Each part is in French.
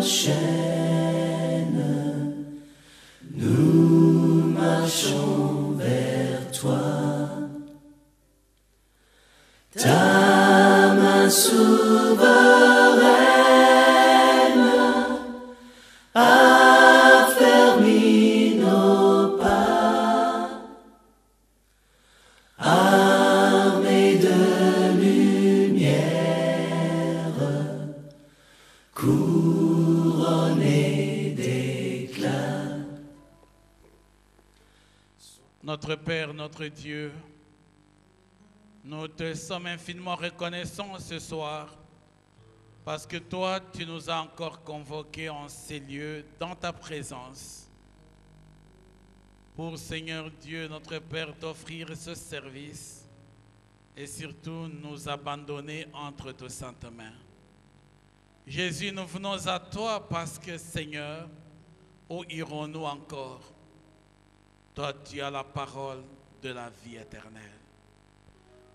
chaînes, nous marchons vers toi. Ta main souveraine affermit nos pas, armés de lumière, couronnés d'éclat. Notre Père, notre Dieu, nous te sommes infiniment reconnaissants ce soir parce que toi, tu nous as encore convoqués en ces lieux, dans ta présence, pour, Seigneur Dieu, notre Père, t'offrir ce service et surtout nous abandonner entre tes saintes mains. Jésus, nous venons à toi parce que, Seigneur, où irons-nous encore? Toi, tu as la parole de la vie éternelle.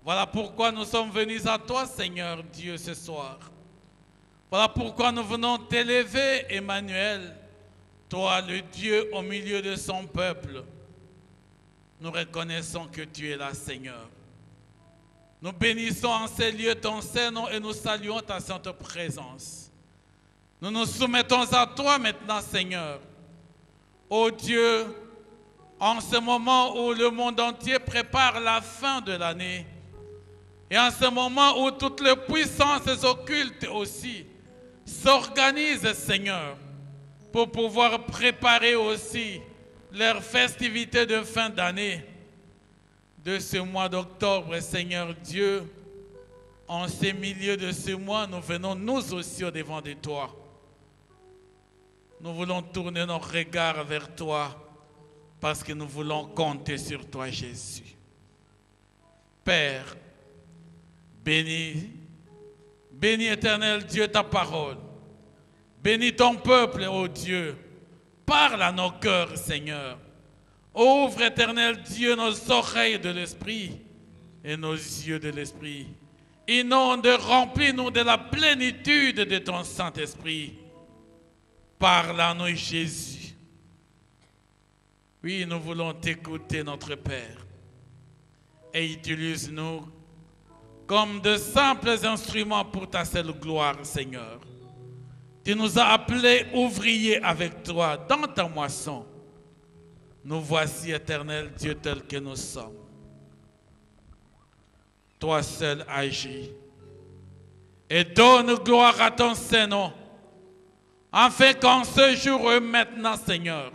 Voilà pourquoi nous sommes venus à toi, Seigneur Dieu, ce soir. Voilà pourquoi nous venons t'élever, Emmanuel, toi, le Dieu au milieu de son peuple. Nous reconnaissons que tu es là, Seigneur. Nous bénissons en ces lieux ton Saint-Nom et nous saluons ta sainte présence. Nous nous soumettons à toi maintenant, Seigneur. Ô Dieu, en ce moment où le monde entier prépare la fin de l'année, et en ce moment où toutes les puissances occultes aussi s'organisent, Seigneur, pour pouvoir préparer aussi leurs festivités de fin d'année, de ce mois d'octobre, Seigneur Dieu, en ces milieux de ce mois, nous venons nous aussi au devant de toi. Nous voulons tourner nos regards vers toi parce que nous voulons compter sur toi, Jésus. Père, bénis, bénis éternel Dieu ta parole. Bénis ton peuple, ô Dieu. Parle à nos cœurs, Seigneur. Ouvre éternel Dieu nos oreilles de l'esprit et nos yeux de l'esprit. Inonde, remplis-nous de la plénitude de ton Saint-Esprit. Parle à nous, Jésus. Oui, nous voulons t'écouter, notre Père. Et utilise-nous comme de simples instruments pour ta seule gloire, Seigneur. Tu nous as appelés ouvriers avec toi dans ta moisson. Nous voici, éternel Dieu, tel que nous sommes. Toi seul agis. Et donne gloire à ton Saint-Nom, afin qu'en ce jour et maintenant, Seigneur,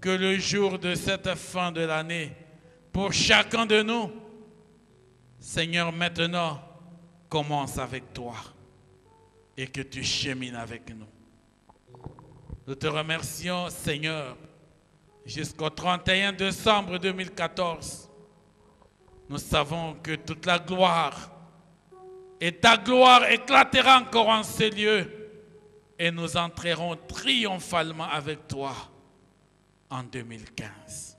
que le jour de cette fin de l'année, pour chacun de nous, Seigneur, maintenant, commence avec toi et que tu chemines avec nous. Nous te remercions, Seigneur, jusqu'au 31 décembre 2014. Nous savons que toute la gloire et ta gloire éclatera encore en ces lieux et nous entrerons triomphalement avec toi en 2015.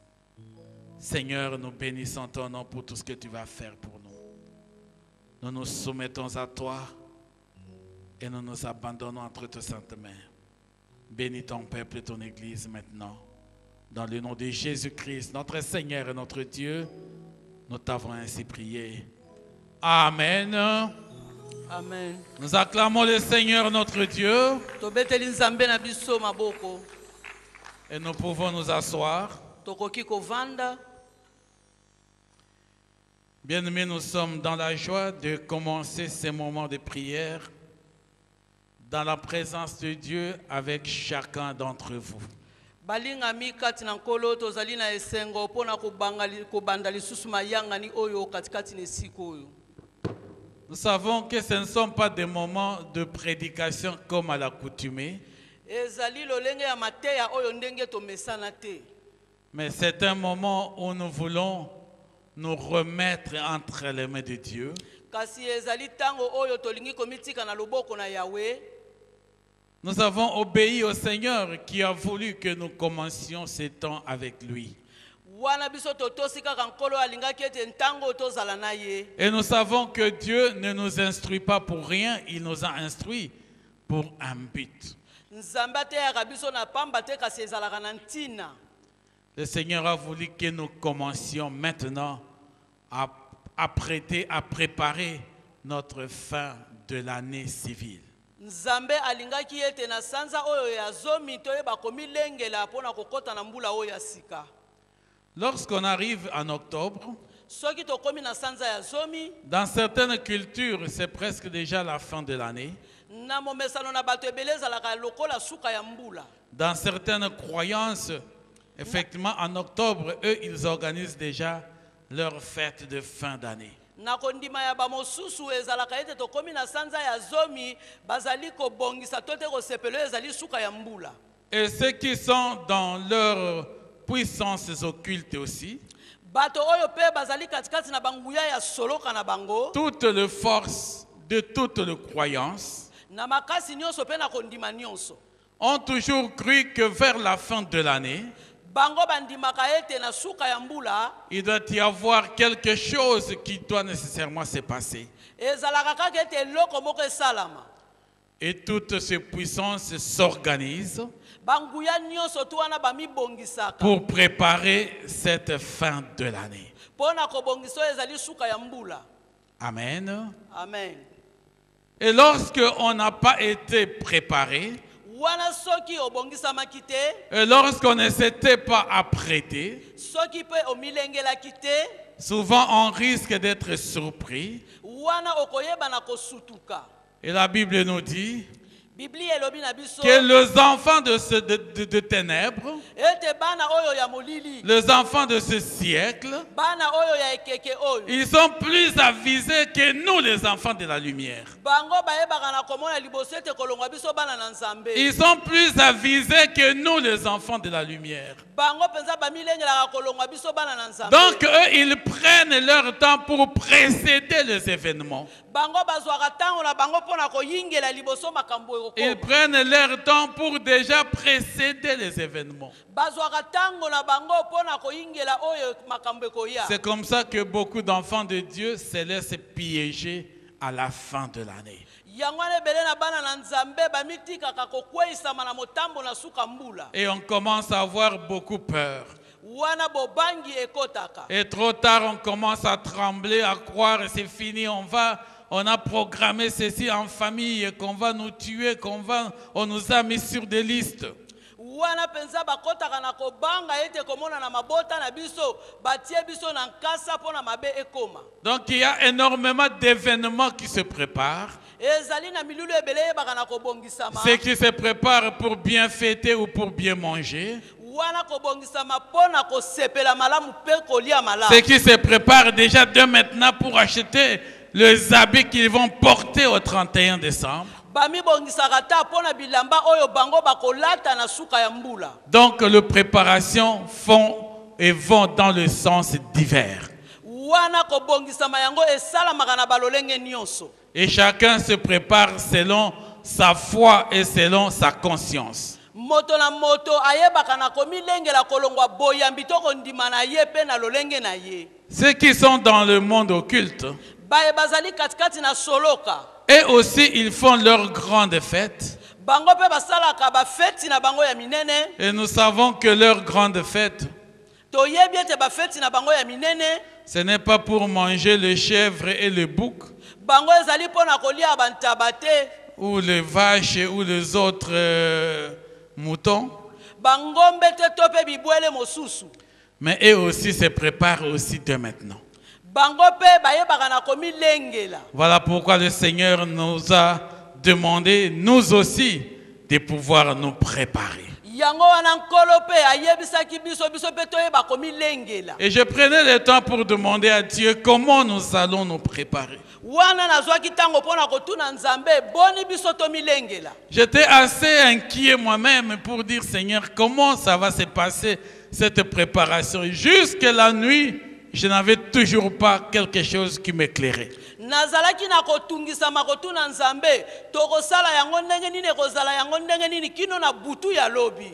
Seigneur, nous bénissons ton nom pour tout ce que tu vas faire pour nous. Nous nous soumettons à toi et nous nous abandonnons entre tes saintes mains. Bénis ton peuple et ton Église maintenant. Dans le nom de Jésus-Christ, notre Seigneur et notre Dieu, nous t'avons ainsi prié. Amen. Amen. Nous acclamons le Seigneur notre Dieu. Et nous pouvons nous asseoir. Bien-aimés, nous sommes dans la joie de commencer ces moments de prière dans la présence de Dieu avec chacun d'entre vous. Nous savons que ce ne sont pas des moments de prédication comme à l'accoutumée, mais c'est un moment où nous voulons nous remettre entre les mains de Dieu. Nous avons obéi au Seigneur qui a voulu que nous commencions ces temps avec lui. Et nous savons que Dieu ne nous instruit pas pour rien, il nous a instruits pour un but. Nzambe ateyaka biso na pamba te kasi ezalaka na ntina. Le Seigneur a voulu que nous commencions maintenant à prêter, à préparer notre fin de l'année civile. Nzambe alingaki ete na sanza oyo ya zomi toyeba komilengela mpona kokota na mbula oyo ya sika. Lorsqu'on arrive en octobre, Soki tokomi na sanza ya zomi, dans certaines cultures, c'est presque déjà la fin de l'année. na momesano na bato ebele ezalaka lokola suka ya mbula. Dans certaines croyances, effectivement, en octobre, eux, ils organisent déjà leur fête de fin d'année. Na kondima ya bamosusu ezalaka ete tokomi na sanza ya zomi bazali kobongisa to te kosepelo ezali suka ya mbula. Et ceux qui sont dans leurs puissances occultes aussi, Bato oyo pe bazali katikati na banguya ya soloka na bango, toutes les forces de toutes les croyances na makasi nyonso pe na kondima nyonso. ont toujours cru que vers la fin de l'année, Bango bandimaka ete na suka ya mbula, il doit y avoir quelque chose qui doit nécessairement se passer. ezalaka kaka ete eloko moko esalama. Et toutes ces puissances s'organisent Banguya nyonso tu wana bamibongisaka. pour préparer cette fin de l'année. Pona kobongisa oyo ezali suka ya mbula. Amen. Amen. Et lorsqu'on n'a pas été préparé, Wana soki obongisamaki te, et lorsqu'on ne s'était pas apprêté, soki pe omilengelaki te, souvent on risque d'être surpris. wana okoyeba na kosutuka. Et la Bible nous dit Bibli elobi na biso que les enfants de ténèbres, ete bana oyo ya molili, les enfants de ce siècle, bana oyo ya ekeke oyo, ils sont plus avisés que nous, les enfants de la lumière. bango bayebaka na komona liboso ete kolongwa biso bana na Nzambe. Ils sont plus avisés que nous, les enfants de la lumière. Bango penza bamilengelaka kolongwa biso bana na Nzambe. Donc eux, ils prennent leur temps pour précéder les événements. Bango bazwaka ntango na bango mpona koyingela liboso makambo ekokoma. Ils prennent leur temps pour déjà précéder les événements. Bazwaka ntango na bango mpona koyingela oyo makambo ekoya. C'est comme ça que beaucoup d'enfants de Dieu se laissent piéger à la fin de l'année. Yango wana ebele na bana na Nzambe bamitikaka kokweisama na motambo na suka mbula. Et on commence à avoir beaucoup peur. Wana bobangi ekotaka. Et trop tard, on commence à trembler, à croire que c'est fini, on a programmé ceci en famille, qu'on va nous tuer, on nous a mis sur des listes. Wana penza bakotaka na kobanga ete komona na mabota na biso batie biso na nkasa pona mabe ekoma. Donc il y a énormément d'événements qui se préparent. Ezali na milulu ebele yebaka na kobongisama. Ceux qui se préparent pour bien fêter ou pour bien manger. Wana kobongisama pona kosepela malamu pe kolia malamu. Ceux qui se préparent déjà de maintenant pour acheter les habits qu'ils vont porter au 31 décembre. Bamibongisaka ta pona bilamba oyo bango bakolata na suka ya mbula. Donc les préparations font et vont dans le sens divers. Wana kobongisama yango esalamaka na balolenge nyonso. Et chacun se prépare selon sa foi et selon sa conscience. Moto na moto ayebaka na komilengela kolongwa boyambi to kondima na ye pe na lolenge na ye. Ceux qui sont dans le monde occulte, Baye bazali katikati na soloka. et aussi ils font leurs grandes fêtes. Bango pe basalaka ba feti na bango ya minene. Et nous savons que leurs grandes fêtes, Toyebi ete ba feti na bango ya minene. ce n'est pas pour manger le chèvre et le bouc, Bango ezali pona kolia bantaba te. ou les vaches ou les autres moutons. Bangombe te to pe bibwele mosusu. Mais eux aussi se préparent aussi de maintenant. Bango pe bayebaka na komilengela. Voilà pourquoi le Seigneur nous a demandé, nous aussi, de pouvoir nous préparer. Yango wana nkolo pe ayebisaki biso pe toyeba komilengela. Et je prenais le temps pour demander à Dieu comment nous allons nous préparer. Wana nazwaki tango pona kotuna Nzambe boni biso to milengela. J'étais assez inquiet moi-même pour dire, Seigneur, comment ça va se passer cette préparation. Jusque la nuit, je n'avais toujours pas quelque chose qui m'éclairait. Nazalaki na kotungisa makotuna Nzambe tokosala yango ndenge nini kozala yango ndenge nini kino na butu ya lobi.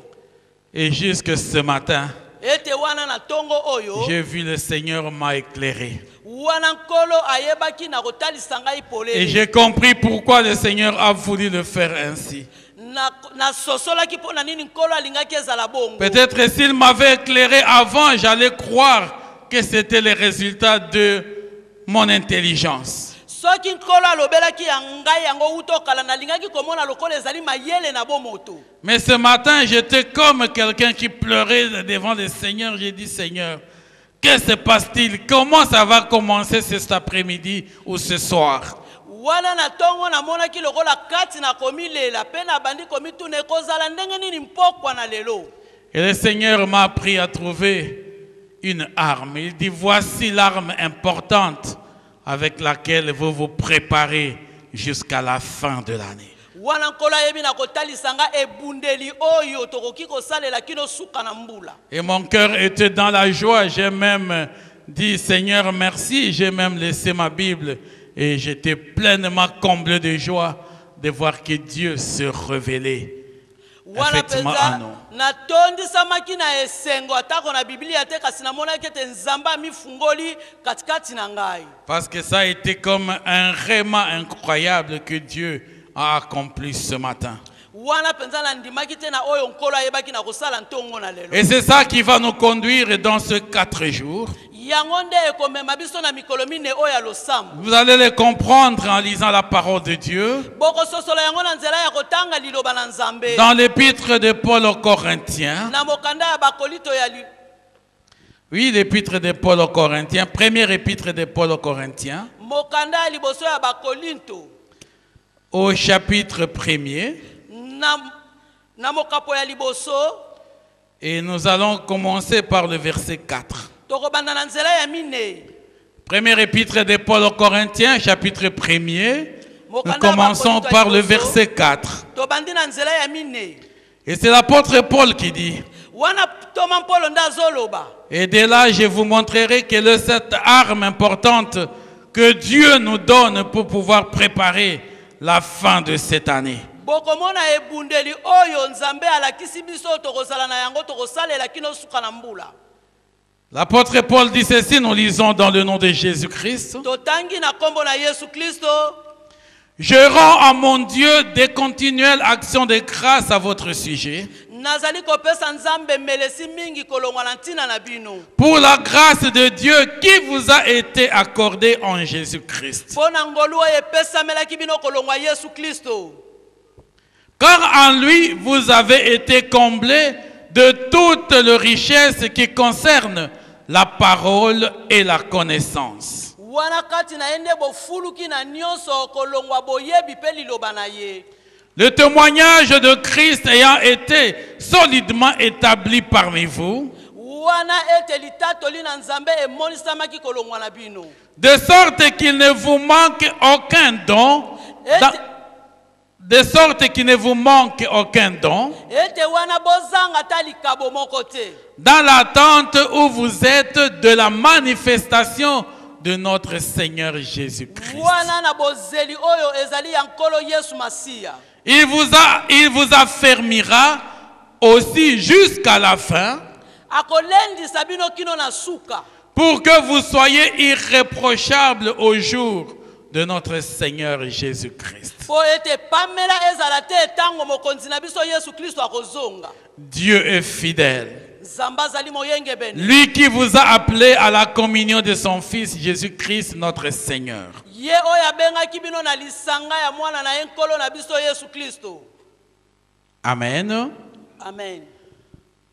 Et jusque ce matin, ete wana na tongo oyo j'ai vu le Seigneur m'a éclairé. wana nkolo ayebaki na kotalisa ngai Et polele j'ai compris pourquoi le Seigneur a voulu le faire ainsi. na sosolaki mpo na nini nkolo alingaki ezala bongo. Peut-être s'il m'avait éclairé avant, j'allais croire que c'était le résultat de mon intelligence. soki nkolo alobelaki ya ngai yango utokala nalingaki komona lokola ezali mayele na bomoto. Mais ce matin, j'étais comme quelqu'un qui pleurait devant le Seigneur. J'ai dit, Seigneur, que se passe-t-il? Comment ça va commencer cet après-midi ou ce soir? wana na tongo namonaki lokola kati na komilela mpe na bandi komituna ekozala ndenge nini mpokwa na lelo. Et le Seigneur m'a appris à trouver une arme. Il dit, voici l'arme importante avec laquelle vous vous préparez jusqu'à la fin de l'année. wana nkolo ayebi na kotalisa nga ebundeli oyo tokoki kosalela kino suka na mbula. Et mon cœur était dans la joie. J'ai même dit, Seigneur, merci. J'ai même laissé ma Bible et j'étais pleinement comblé de joie de voir que Dieu se révélait wana effectivement penza à nous. natondisamaki na esengo atako na biblia te kasi namonaki ete nzambe amifungoli katikati na ngai. Parce que ça a été comme un réma incroyable que Dieu a accompli ce matin. wana penza nandimaki te na oyo nkolo ayebaki na kosala ntongo na lelo. Et c'est ça qui va nous conduire dans ces 4 jours. yango nde ekomema biso na mikolo mine oyo ya losambo. Vous allez le comprendre en lisant la parole de Dieu. bokososola yango na nzela ya kotanga liloba na nzambe. Dans l'épître de Paul aux Corinthiens. na mokanda ya bakolito ya Oui, l'épître de Paul aux Corinthiens. Première épître de Paul aux Corinthiens. mokanda ya liboso ya bakolinto. Au chapitre 1er. na mokapo ya liboso. Et nous allons commencer par le verset 4. tokobanda na nzela ya mine. Première épître de Paul aux Corinthiens, chapitre 1er. Nous Mokanda commençons bakolito par le liboso. verset 4. tobandi na nzela ya mine. Et c'est l'apôtre Paul qui dit, wana toma mpolo nde azoloba. et de là je vous montrerai quelle est cette arme importante que Dieu nous donne pour pouvoir préparer la fin de cette année. bokomona ebundeli oyo nzambe alakisi biso tokozala na yango tokosalela kino suka na mbula. L'apôtre Paul dit ceci, nous lisons dans le nom de Jésus-Christ. totangi na kombo na yesu kristo. Je rends à mon Dieu des continuelles actions de grâce à votre sujet. nazali kopesa nzambe melesi mingi kolongwa na ntina na bino. Pour la grâce de Dieu qui vous a été accordée en Jésus-Christ. mpo na ngolu oyo epesamelaki bino kolongwa yesu kristo. Car en lui, vous avez été comblés de toutes les richesses qui concernent la parole et la connaissance. wana kati na ye nde bofuluki na nyonso kolongwa boyebi mpe liloba na ye. Le témoignage de Christ ayant été solidement établi parmi vous, wana ete litatoli na nzambe emonisamaki kolongwa na bino. de sorte qu'il ne vous manque aucun don, de sorte qu'il ne vous manque aucun don, ete wana bozanga ta likabo moko te. dans l'attente où vous êtes de la manifestation de notre Seigneur Jésus-Christ. wana na bozeli oyo ezali ya nkolo yesu masiya. Il vous affermira aussi jusqu'à la fin akolendisa bino kino na suka. pour que vous soyez irréprochables au jour de notre Seigneur Jésus-Christ. po ete pamela ezala te etango mokonzi na biso yesu kristo akozonga. Dieu est fidèle. nzambe azali moyenge bene. Lui qui vous a appelé à la communion de son Fils Jésus-Christ, notre Seigneur. ye oyo abengaki bino na lisanga ya mwana na ye nkolo na biso yesu kristo. Amen. amen.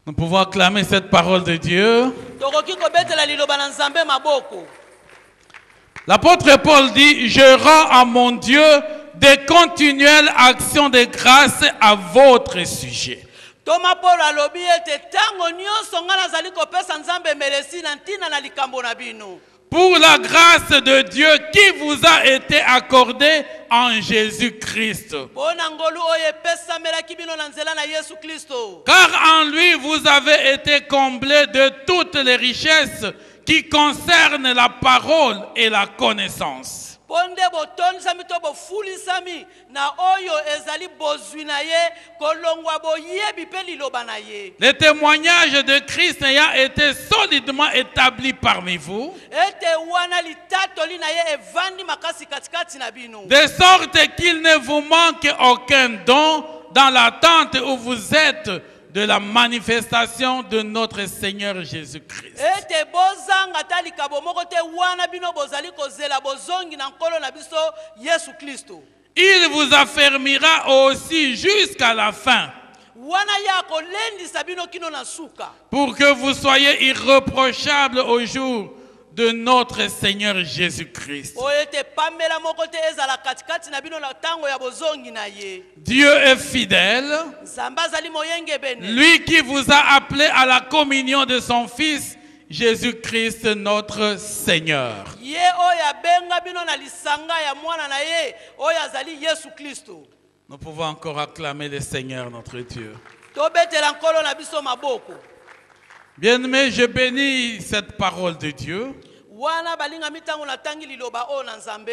Nous pouvons acclamer cette parole de Dieu. tokoki kobetela liloba na nzambe maboko. L'apôtre Paul dit, je rends à mon Dieu des continuelles actions de grâce à votre sujet. toma polo alobi ete tango nyonso nga nazali kopesa nzambe melesi na ntina na likambo na bino. Pour la grâce de Dieu qui vous a été accordée en Jésus-Christ. mpo na ngolu oyo epesamelaki bino na nzela na yesu kristo. Car en lui vous avez été comblés de toutes les richesses qui concernent la parole et la connaissance. mpo nde botondisami to bofulisami na oyo ezali bozwi na ye kolongwa boyebi mpe liloba na ye. Le témoignage de Christ ayant été solidement établi parmi vous, ete wana litatoli na ye evandi makasi katikati na bino, de sorte qu'il ne vous manque aucun don dans l'attente où vous êtes de la manifestation de notre Seigneur Jésus-Christ. ete bozanga ta likabo moko te wana bino bozali kozela bozongi na nkolo na biso Yesu Kristo. Il vous affermira aussi jusqu'à la fin, wana ya kolendisa bino kino na suka, pour que vous soyez irréprochables au jour de notre Seigneur Jésus-Christ. oyo ete pamela moko te ezala katikati na bino na ntango ya bozongi na ye. Dieu est fidèle, Nzambe azali moyenge bene, lui qui vous a appelé à la communion de son Fils, Jésus-Christ notre Seigneur. ye oyo abenga bino na lisanga ya mwana na ye oyo azali Yesu Kristo. Nous pouvons encore acclamer le Seigneur notre Dieu. Tobetela nkolo na biso maboko. Bien-aimés, je bénis cette parole de Dieu. Wana balinga mitango na tangi liloba o na Nzambe.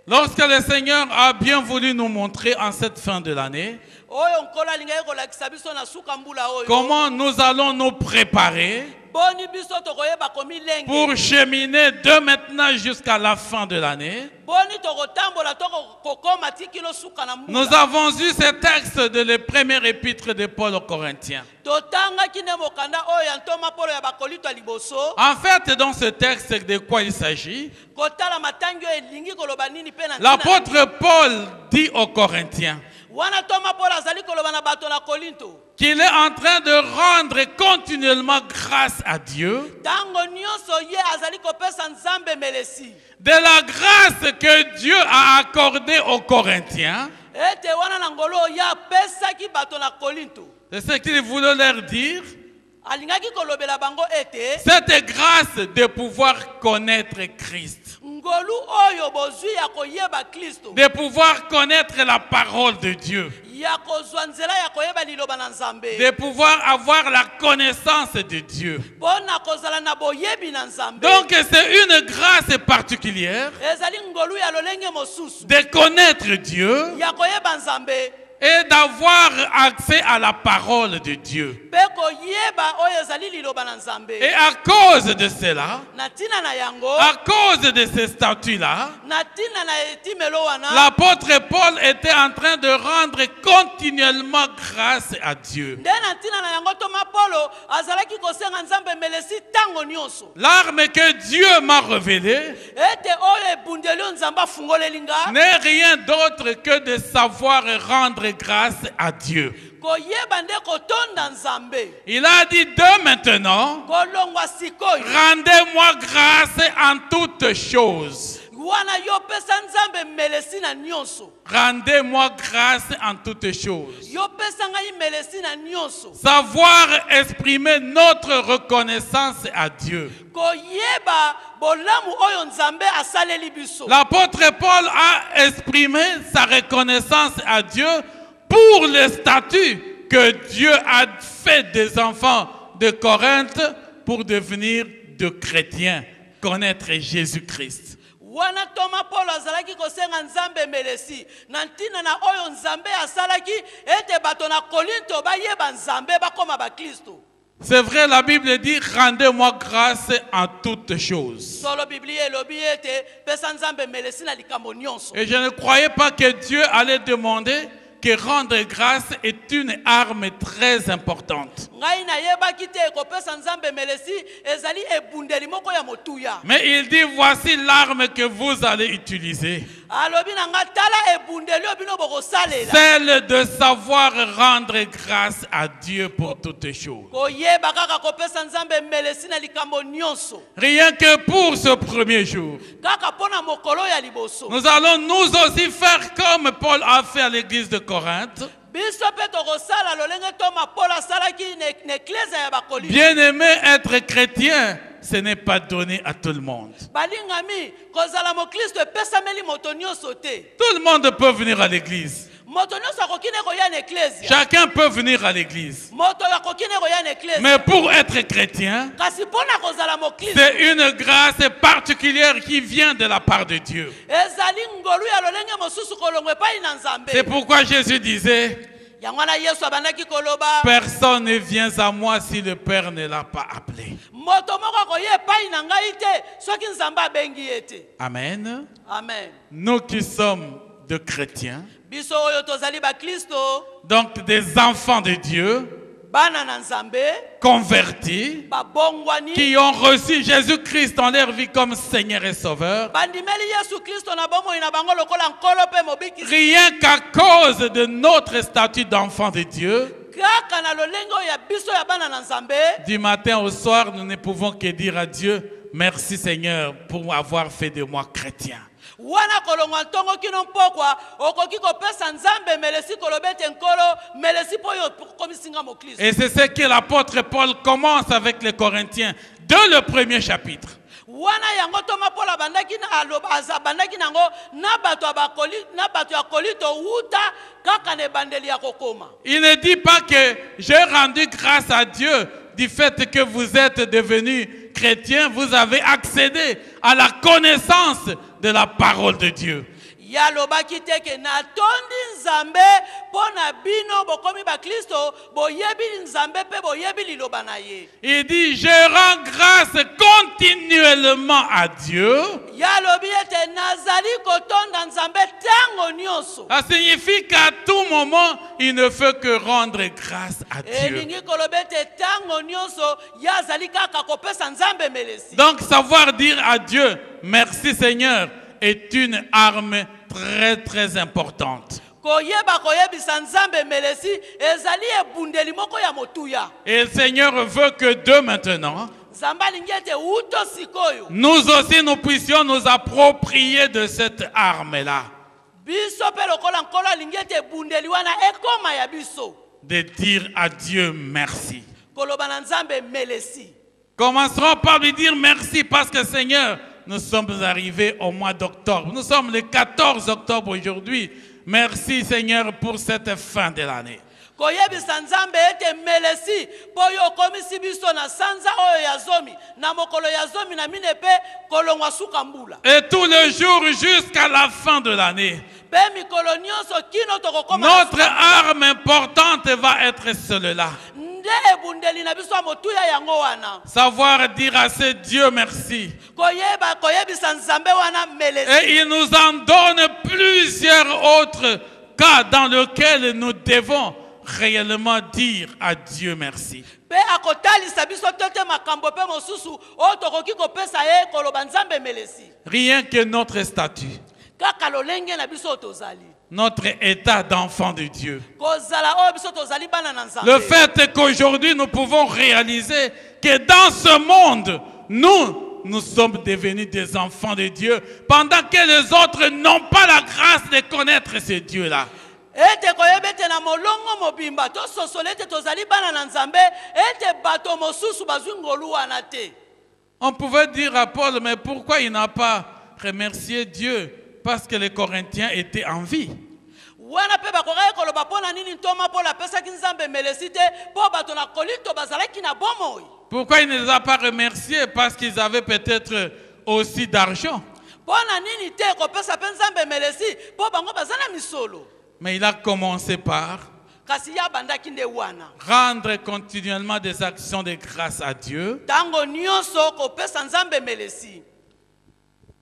Lorsque le Seigneur a bien voulu nous montrer en cette fin de l'année Oyo nkolo alinga ye kolakisa biso na suka mbula oyo. comment nous allons nous préparer Boni biso tokoyeba komilenge. pour cheminer de maintenant jusqu'à la fin de l'année. Boni tokotambola tokokoma tikilo suka na mbula. Nous avons eu ce texte de le premier épître de Paul aux Corinthiens. Totanga kine mokanda oyo ya ntoma polo ya bakolito ya liboso. En fait, dans ce texte, de quoi il s'agit? Kotala matangi oyo elingi koloba nini pe na ntina. L'apôtre Paul dit aux Corinthiens Wana toma polo azali koloba na bato na Kolinto. qu'il est en train de rendre continuellement grâce à Dieu Tango nyonso ye azali kopesa Nzambe melesi. de la grâce que Dieu a accordée aux Corinthiens. Ete wana na ngolo ya pesaki bato na Kolinto. C'est ce qu'il voulait leur dire. Alingaki kolobela bango ete Cette grâce de pouvoir connaître Christ, ngolu oyo bozwi ya koyeba Kristo. de pouvoir connaître la parole de Dieu, Ya kozwa nzela ya koyeba liloba na Nzambe. de pouvoir avoir la connaissance de Dieu. Pona kozala na boyebi na Nzambe. Donc c'est une grâce particulière Ezali ngolu ya lolenge mosusu. de connaître Dieu Ya koyeba Nzambe. et d'avoir accès à la parole de Dieu. Pe koyeba oyo ezali liloba na Nzambe. Et à cause de cela, Na tina na yango. à cause de ce statut-là, Na tina na etimelo wana. l'apôtre Paul était en train de rendre continuellement grâce à Dieu. Nde na tina na yango toma Polo azalaki kosenga Nzambe melesi tango nyonso. L'arme que Dieu m'a révélée Ete oyo ebundeli Nzambe afungoleli nga. n'est rien d'autre que de savoir rendre grâce à Dieu. Koyeba nde kotonda Nzambe. Il a dit de maintenant, Kolongwa sikoyo. rendez-moi grâce en toutes choses. Wana yo pesa Nzambe melesi na nyonso. Rendez-moi grâce en toutes choses. Yo pesa ngai melesi na nyonso. Savoir exprimer notre reconnaissance à Dieu. Koyeba bolamu oyo Nzambe asaleli biso. L'apôtre Paul a exprimé sa reconnaissance à Dieu pour le statut que Dieu a fait des enfants de Corinthe pour devenir de chrétiens, connaître Jésus-Christ. Wana toma Polo azalaki kosenga Nzambe melesi. Na ntina na oyo Nzambe asalaki ete bato na Kolinto bayeba Nzambe bakoma ba Kristo. C'est vrai, la Bible dit « Rendez-moi grâce en toutes choses Solo Biblie elobi ete pesa Nzambe melesi na likambo nyonso. ». Et je ne croyais pas que Dieu allait demander que rendre grâce est une arme très importante. Ngai na yebaki te kopesa Nzambe melesi ezali ebundeli moko ya motuya. Mais il dit, voici l'arme que vous allez utiliser. Alobi na nga tala ebundeli obino bokosalela. Celle de savoir rendre grâce à Dieu pour toutes choses. Koyeba kaka kopesa Nzambe melesi na likambo nyonso. Rien que pour ce premier jour, Kaka pona mokolo ya liboso. nous allons nous aussi faire comme Paul a fait à l'église de Corinthe. Biso pe tokosala lolenge toma Polo asalaki na eklezia ya bakolinto. Bien aimé, être chrétien, ce n'est pas donné à tout le monde. Balingami kozala mokristo epesameli moto nyonso te. Tout le monde peut venir à l'église. moto nyonso akoki ne koya na eklezia Chacun peut venir à l'église. moto akoki ne koya na eklezia Mais pour être chrétien, kasi mpona kozala mokristo c'est une grâce particulière qui vient de la part de Dieu. ezali ngolu ya lolenge mosusu kolongwa epai na nzambe C'est pourquoi Jésus disait, yango wana yesu abandaki koloba personne ne vient à moi si le Père ne l'a pas appelé. moto moko akoya epai na ngai te soki nzambe abengi ye te. Amen. Amen. Nous qui sommes de chrétiens, biso oyo tozali bakristo donc des enfants de Dieu, bana na nzambe convertis, babongwani qui ont reçu Jésus-Christ dans leur vie comme Seigneur et Sauveur, bandimeli yesu kristo na bomoi na bango lokola nkolo mpe mobikisi rien qu'à cause de notre statut d'enfant de Dieu, kaka na lolenge oyo ya biso ya bana na nzambe du matin au soir, nous ne pouvons que dire à Dieu, merci Seigneur pour avoir fait de moi chrétien. wana kolongwa ntongo kino mpokwa okoki kopesa nzambe melesi koloba ete nkolo melesi mpo oyo komisinga mokristo. Et c'est ce que l'apôtre Paul commence avec les Corinthiens, dès le premier chapitre. wana yango toma Paul abandaki na aloba abandaki nango na bato ya Kolinto wuta kaka na ebandeli ya kokoma. Il ne dit pas que j'ai rendu grâce à Dieu du fait que vous êtes devenus chrétiens, vous avez accédé à la connaissance de la parole de Dieu. yalobaki te ke natondi nzambe mpo na bino bokomi bakristo boyebi nzambe mpe boyebi liloba na ye. Il dit, je rends grâce continuellement à Dieu. yalobi ete nazali kotonda nzambe ntango nyonso. Ça signifie qu'à tout moment, il ne fait que rendre grâce à Dieu. elingi koloba ete ntango nyonso ye azali kaka kopesa nzambe melesi. Donc, savoir dire à Dieu, merci Seigneur, est une arme très très importante. koyeba koyebisa nzambe melesi ezali ebundeli moko ya motuya. Et le Seigneur veut que de maintenant, nzambe alingi ete uto sikoyo nous aussi nous puissions nous approprier de cette arme-là, biso mpe lokola nkolo alingi ete ebundeli wana ekoma ya biso de dire à Dieu merci. koloba na nzambe melesi. Commencerons par lui dire merci parce que Seigneur, nous sommes arrivés au mois d'octobre. Nous sommes le 14 octobre aujourd'hui. Merci Seigneur pour cette fin de l'année. koyebisa nzambe ete melesi mpo oyo okomisi biso na sanza oyo ya zomi na mokolo ya zomi na mine mpe kolongwa suka mbula Et tous les jours jusqu'à la fin de l'année, mpe mikolo nyonso kino tokokoma notre arme importante va être celle-là. nde ebundeli na biso ya motuya yango wana Savoir dire à ce Dieu merci. koyebisa nzambe wana melesi. Et il nous en donne plusieurs autres cas dans lesquels nous devons réellement dire à Dieu merci. mpe akotalisa biso tote makambo mpe mosusu oyo tokoki kopesa ye koloba nzambe melesi Rien que notre statut, kaka lolenge na biso oyo tozali notre état d'enfant de Dieu. kozala oyo biso tozali bana na nzambe. Le fait qu'aujourd'hui nous pouvons réaliser que dans ce monde, nous sommes devenus des enfants de Dieu pendant que les autres n'ont pas la grâce de connaître ce Dieu-là. ete koyeba ete na molongo mobimba tososola ete tozali bana na nzambe ete bato mosusu bazwi ngolu wana te. On pouvait dire à Paul, mais pourquoi il n'a pas remercié Dieu? Parce que les Corinthiens étaient en vie. wana mpe bakokaki koloba mpo na nini ntoma Paul apesaki nzambe melesi te mpo bato na Kolinto bazalaki na bomoi. Pourquoi il ne les a pas remerciés? Parce qu'ils avaient peut-être aussi d'argent. mpo na nini te kopesa mpe nzambe melesi mpo bango baza na misolo. Mais il a commencé par kasi ya bandaki nde wana rendre continuellement des actions de grâce à Dieu. ntango nyonso kopesa nzambe melesi.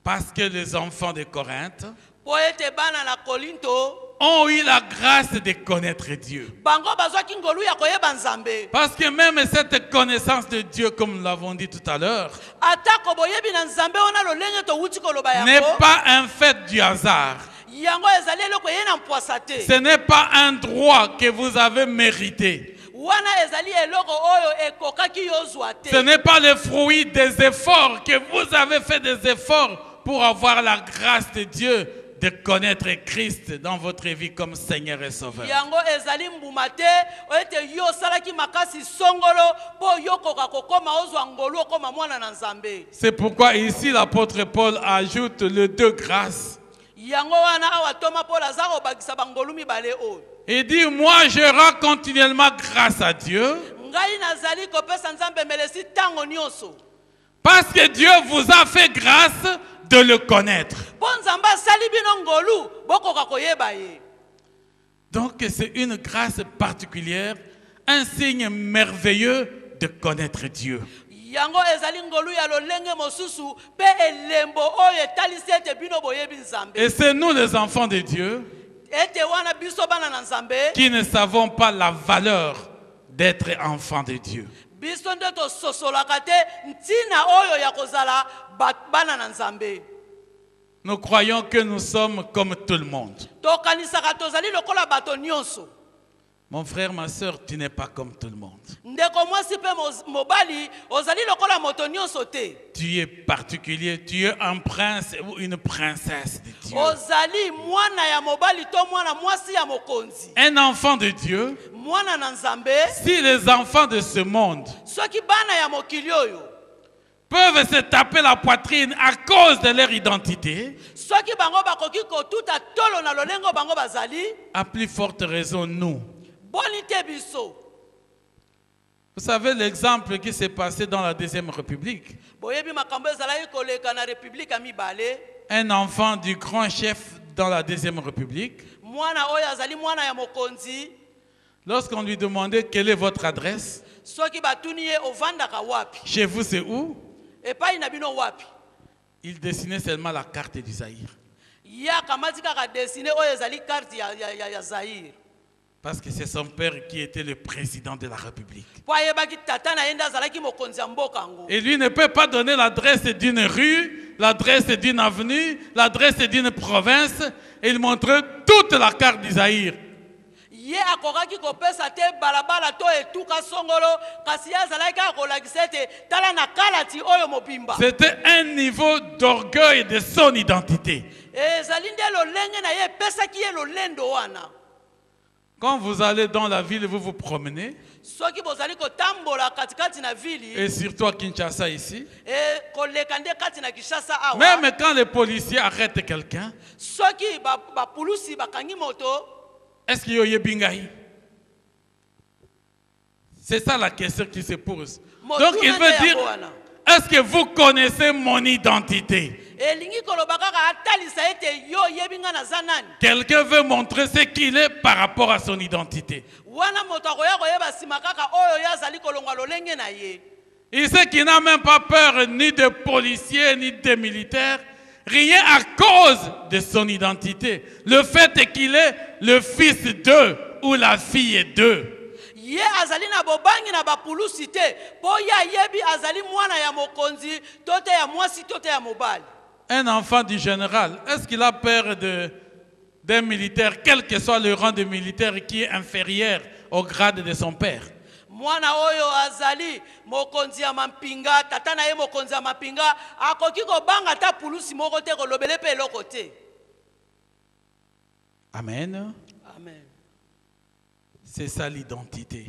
Parce que les enfants de Corinthe mpo ete bana na Kolinto ont eu la grâce de connaître Dieu. bango bazwaki ngolu ya koyeba nzambe. Parce que même cette connaissance de Dieu, comme nous l'avons dit tout à l'heure, atako boyebi na nzambe wana lolenge towuti koloba n'est yango pas un fait du hasard. yango ezali eloko ye na mpwasa te. Ce n'est pas un droit que vous avez mérité. wana ezali eloko oyo ekokaki yozwa te. Ce n'est pas le fruit des efforts que vous avez fait des efforts pour avoir la grâce de Dieu de connaître Christ dans votre vie comme Seigneur et Sauveur. yango ezali mbuma te ete yo osalaki makasi songolo mpo yokoka kokoma ozwa ngolu okoma mwana na nzambe. C'est pourquoi ici l'apôtre Paul ajoute les deux grâces. yango wana awa toma Paul aza kobakisa bangolu mibale oyo. Il dit, moi je rends continuellement grâce à Dieu Ngai nazali kopesa Nzambe melesi tango nyonso. parce que Dieu vous a fait grâce de le connaître. Po Nzambe asali bino ngolu bokoka koyeba ye. Donc c'est une grâce particulière, un signe merveilleux de connaître Dieu. Yango ezali ngolu ya lolenge mosusu pe elembo oyo etalisi ete bino boyebi Nzambe. Et c'est nous les enfants de Dieu Ete wana biso bana na Nzambe. qui ne savons pas la valeur d'être enfants de Dieu. Biso nde tososolaka te ntina oyo ya kozala bana na Nzambe. Nous croyons que nous sommes comme tout le monde. Tokanisaka tozali lokola bato nyonso. Mon frère, ma soeur, tu n'es pas comme tout le monde. Ndeko mwasi pe mobali ozali lokola moto nyonso te. Tu es particulier, tu es un prince ou une princesse de Dieu. Ozali mwana ya mobali to mwana mwasi ya mokonzi. Un enfant de Dieu, Mwana na Nzambe. si les enfants de ce monde Soki bana ya mokili oyo peuvent se taper la poitrine à cause de leur identité, soki bango bakoki kotuta tolo na lolengo bango bazali à plus forte raison nous. boni te biso. Vous savez l'exemple qui s'est passé dans la Deuxième République. Boyebi makambo ezalaki koleka na République ya mibale. Un enfant du grand chef dans la Deuxième République, Mwana oyo azali mwana ya mokonzi. lorsqu'on lui demandait quelle est votre adresse, Soki batuni ye ovandaka wapi? chez vous c'est où, Epai na bino wapi? il dessinait seulement la carte du Zaïre. Ya kamati kaka dessiner oyo ezali carte ya Zaïre. Parce que c'est son père qui était le président de la République. Po ayebaki tata na ye nde azalaki mokonzi ya mboka yango. Et lui ne peut pas donner l'adresse d'une rue, l'adresse d'une avenue, l'adresse d'une province. Et il montrait toute la carte du Zaïre. Ye akokaki kopesa te balabala to etuka songolo kasi ye azalaki akolakisa ete tala na kalati oyo mobimba. C'était un niveau d'orgueil de son identité. Ezali nde lolenge na ye epesaki ye lolendo wana. Quand vous allez dans la ville, vous vous promenez, Soki bozali kotambola katikati na vili et surtout à Kinshasa ici, koleka nde kati na Kinshasa awa. même quand les policiers arrêtent quelqu'un, Soki bapulusi bakangi moto. est-ce qu'il y a Yebingaï? C'est ça la question qui se pose. Donc il veut dire, est-ce que vous connaissez mon identité? Elingi koloba kaka atalisa ete yo yebinga na zanani. Quelqu'un veut montrer ce qu'il est par rapport à son identité. Wana moto akoya koyeba sima kaka oyo yazali kolongwa lolenge na ye. Il sait qu'il n'a même pas peur ni de policiers ni de militaires, rien à cause de son identité. Le fait est qu'il est le fils d'eux ou la fille d'eux. Ye azali na bobangi na bapulusi te po ya yebi azali mwana ya mokonzi tote ya mwasi tote ya mobali. Un enfant du général, est-ce qu'il a peur d'un militaire, quel que soit le rang de militaire qui est inférieur au grade de son père? Mwana oyo azali mokonzi ya mampinga tata na ye mokonzi ya mampinga akoki kobanga ta pulusi moko te kolobele pe eloko te. Amen. Amen. C'est ça l'identité.